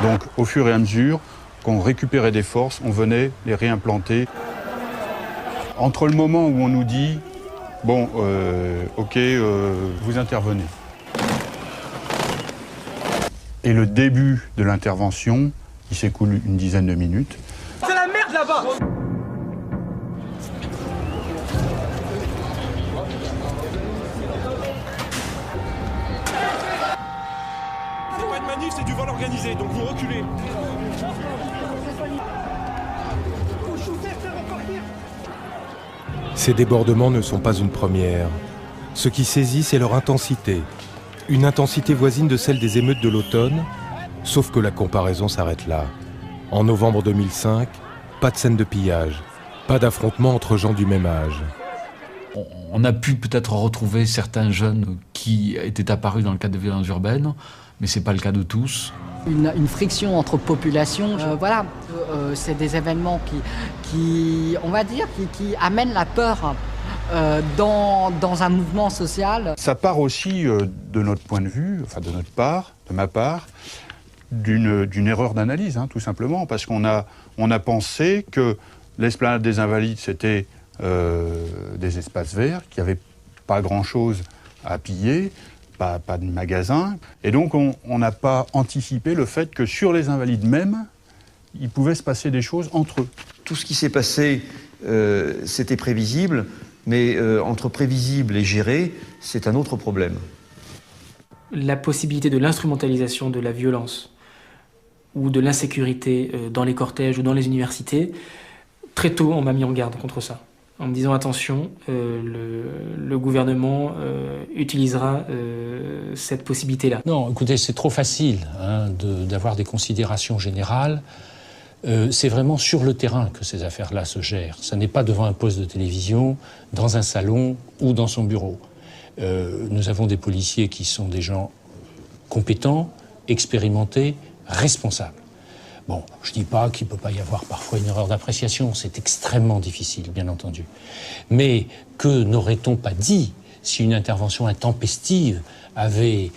Donc, au fur et à mesure qu'on récupérait des forces, on venait les réimplanter. Entre le moment où on nous dit « Bon, ok, vous intervenez », et le début de l'intervention, il s'écoule une dizaine de minutes. C'est la merde là-bas! C'est pas une manif, c'est du vol organisé, donc vous reculez. Ces débordements ne sont pas une première. Ce qui saisit, c'est leur intensité. Une intensité voisine de celle des émeutes de l'automne, sauf que la comparaison s'arrête là. En novembre 2005, pas de scène de pillage, pas d'affrontement entre gens du même âge. On a pu peut-être retrouver certains jeunes qui étaient apparus dans le cadre de violences urbaines, mais ce n'est pas le cas de tous. Une friction entre populations, c'est des événements qui on va dire, qui amènent la peur dans un mouvement social. Ça part aussi de notre point de vue, enfin de notre part, de ma part, d'une erreur d'analyse, hein, tout simplement, parce qu'on a pensé que l'esplanade des Invalides, c'était des espaces verts, qu'il n'y avait pas grand-chose à piller, pas de magasins, et donc on n'a pas anticipé le fait que sur les Invalides même, il pouvait se passer des choses entre eux. Tout ce qui s'est passé, c'était prévisible, mais entre prévisible et géré, c'est un autre problème. La possibilité de l'instrumentalisation de la violence ou de l'insécurité dans les cortèges ou dans les universités, très tôt on m'a mis en garde contre ça, en me disant attention, le gouvernement utilisera cette possibilité-là. Non, écoutez, c'est trop facile d'avoir des considérations générales. C'est vraiment sur le terrain que ces affaires-là se gèrent. Ça n'est pas devant un poste de télévision, dans un salon ou dans son bureau. Nous avons des policiers qui sont des gens compétents, expérimentés, responsables. Bon, je ne dis pas qu'il ne peut pas y avoir parfois une erreur d'appréciation, c'est extrêmement difficile, bien entendu. Mais que n'aurait-on pas dit si une intervention intempestive avait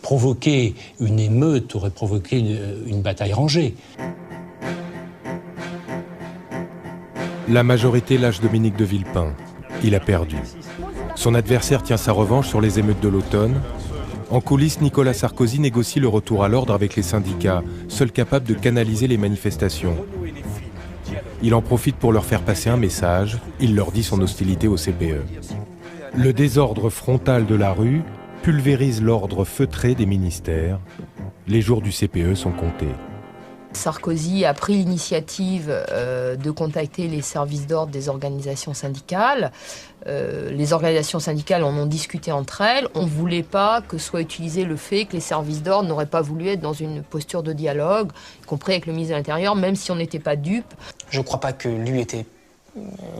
provoqué une émeute, aurait provoqué une bataille rangée? La majorité lâche Dominique de Villepin. Il a perdu. Son adversaire tient sa revanche sur les émeutes de l'automne. En coulisses, Nicolas Sarkozy négocie le retour à l'ordre avec les syndicats, seuls capables de canaliser les manifestations. Il en profite pour leur faire passer un message. Il leur dit son hostilité au CPE. Le désordre frontal de la rue pulvérise l'ordre feutré des ministères. Les jours du CPE sont comptés. Sarkozy a pris l'initiative de contacter les services d'ordre des organisations syndicales. Les organisations syndicales en ont discuté entre elles. On ne voulait pas que soit utilisé le fait que les services d'ordre n'auraient pas voulu être dans une posture de dialogue, y compris avec le ministre de l'Intérieur, même si on n'était pas dupes. Je ne crois pas que lui était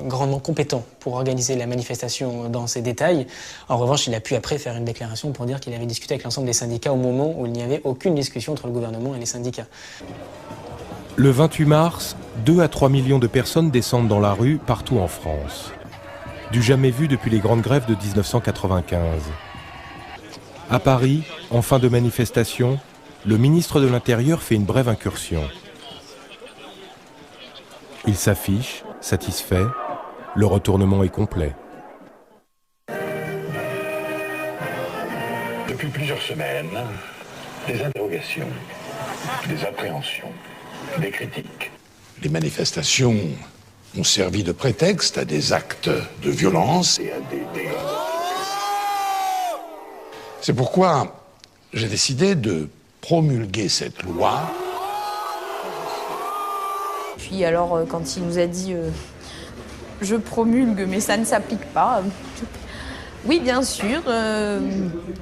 grandement compétent pour organiser la manifestation dans ses détails. En revanche, il a pu après faire une déclaration pour dire qu'il avait discuté avec l'ensemble des syndicats au moment où il n'y avait aucune discussion entre le gouvernement et les syndicats. Le 28 mars, 2 à 3 millions de personnes descendent dans la rue partout en France. Du jamais vu depuis les grandes grèves de 1995. À Paris, en fin de manifestation, le ministre de l'Intérieur fait une brève incursion. Il s'affiche, satisfait, le retournement est complet. Depuis plusieurs semaines, des interrogations des appréhensions, des critiques. Les manifestations ont servi de prétexte à des actes de violence et à des dégâts. C'est pourquoi j'ai décidé de promulguer cette loi. Puis alors, quand il nous a dit je promulgue, mais ça ne s'applique pas. Oui, bien sûr.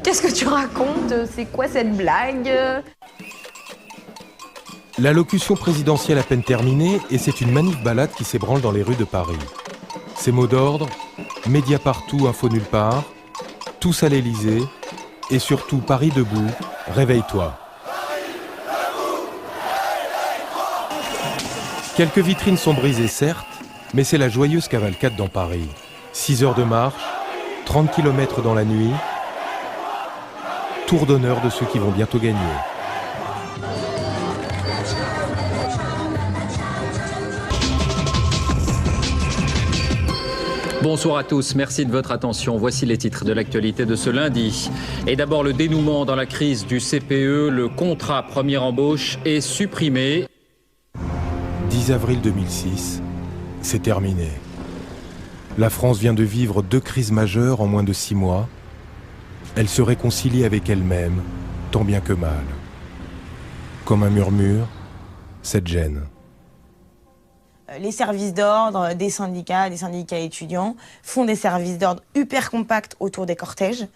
Qu'est-ce que tu racontes? C'est quoi cette blague? L'allocution présidentielle à peine terminée, et c'est une manif-balade qui s'ébranle dans les rues de Paris. Ces mots d'ordre, médias partout, info nulle part, tous à l'Élysée, et surtout Paris debout, réveille-toi. Quelques vitrines sont brisées, certes, mais c'est la joyeuse cavalcade dans Paris. 6 heures de marche, 30 km dans la nuit, tour d'honneur de ceux qui vont bientôt gagner. Bonsoir à tous, merci de votre attention. Voici les titres de l'actualité de ce lundi. Et d'abord le dénouement dans la crise du CPE, le contrat première embauche est supprimé. 10 avril 2006, c'est terminé. La France vient de vivre 2 crises majeures en moins de 6 mois. Elle se réconcilie avec elle-même, tant bien que mal. Comme un murmure, cette gêne. Les services d'ordre des syndicats étudiants, font des services d'ordre hyper compacts autour des cortèges.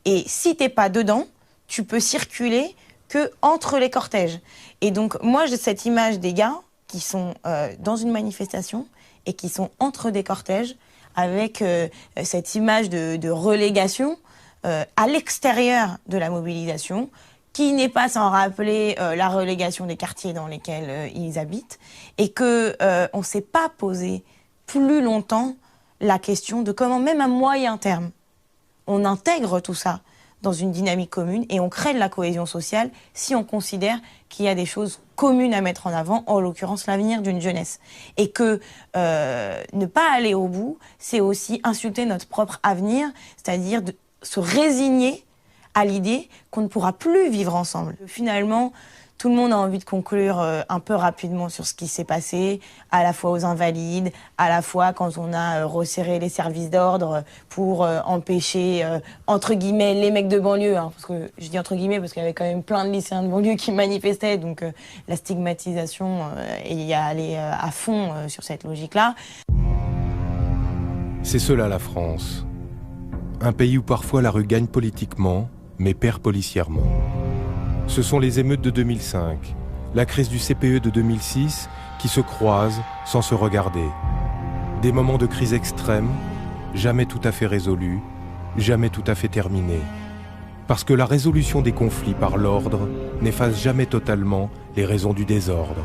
Et si t'es pas dedans, tu peux circuler que entre les cortèges. Et donc, moi, j'ai cette image des gars qui sont dans une manifestation et qui sont entre des cortèges avec cette image de relégation à l'extérieur de la mobilisation, qui n'est pas sans rappeler la relégation des quartiers dans lesquels ils habitent, et que on ne s'est pas posé plus longtemps la question de comment, même à moyen terme, on intègre tout ça dans une dynamique commune et on crée de la cohésion sociale si on considère qu'il y a des choses communes à mettre en avant, en l'occurrence l'avenir d'une jeunesse. Et que ne pas aller au bout, c'est aussi insulter notre propre avenir, c'est-à-dire de se résigner à l'idée qu'on ne pourra plus vivre ensemble. Finalement, tout le monde a envie de conclure un peu rapidement sur ce qui s'est passé, à la fois aux Invalides, à la fois quand on a resserré les services d'ordre pour empêcher, entre guillemets, les mecs de banlieue, hein, parce que je dis entre guillemets parce qu'il y avait quand même plein de lycéens de banlieue qui manifestaient, donc la stigmatisation y a allé à fond sur cette logique-là. C'est cela la France. Un pays où parfois la rue gagne politiquement, mais perd policièrement. Ce sont les émeutes de 2005, la crise du CPE de 2006 qui se croisent sans se regarder. Des moments de crise extrême, jamais tout à fait résolus, jamais tout à fait terminés. Parce que la résolution des conflits par l'ordre n'efface jamais totalement les raisons du désordre.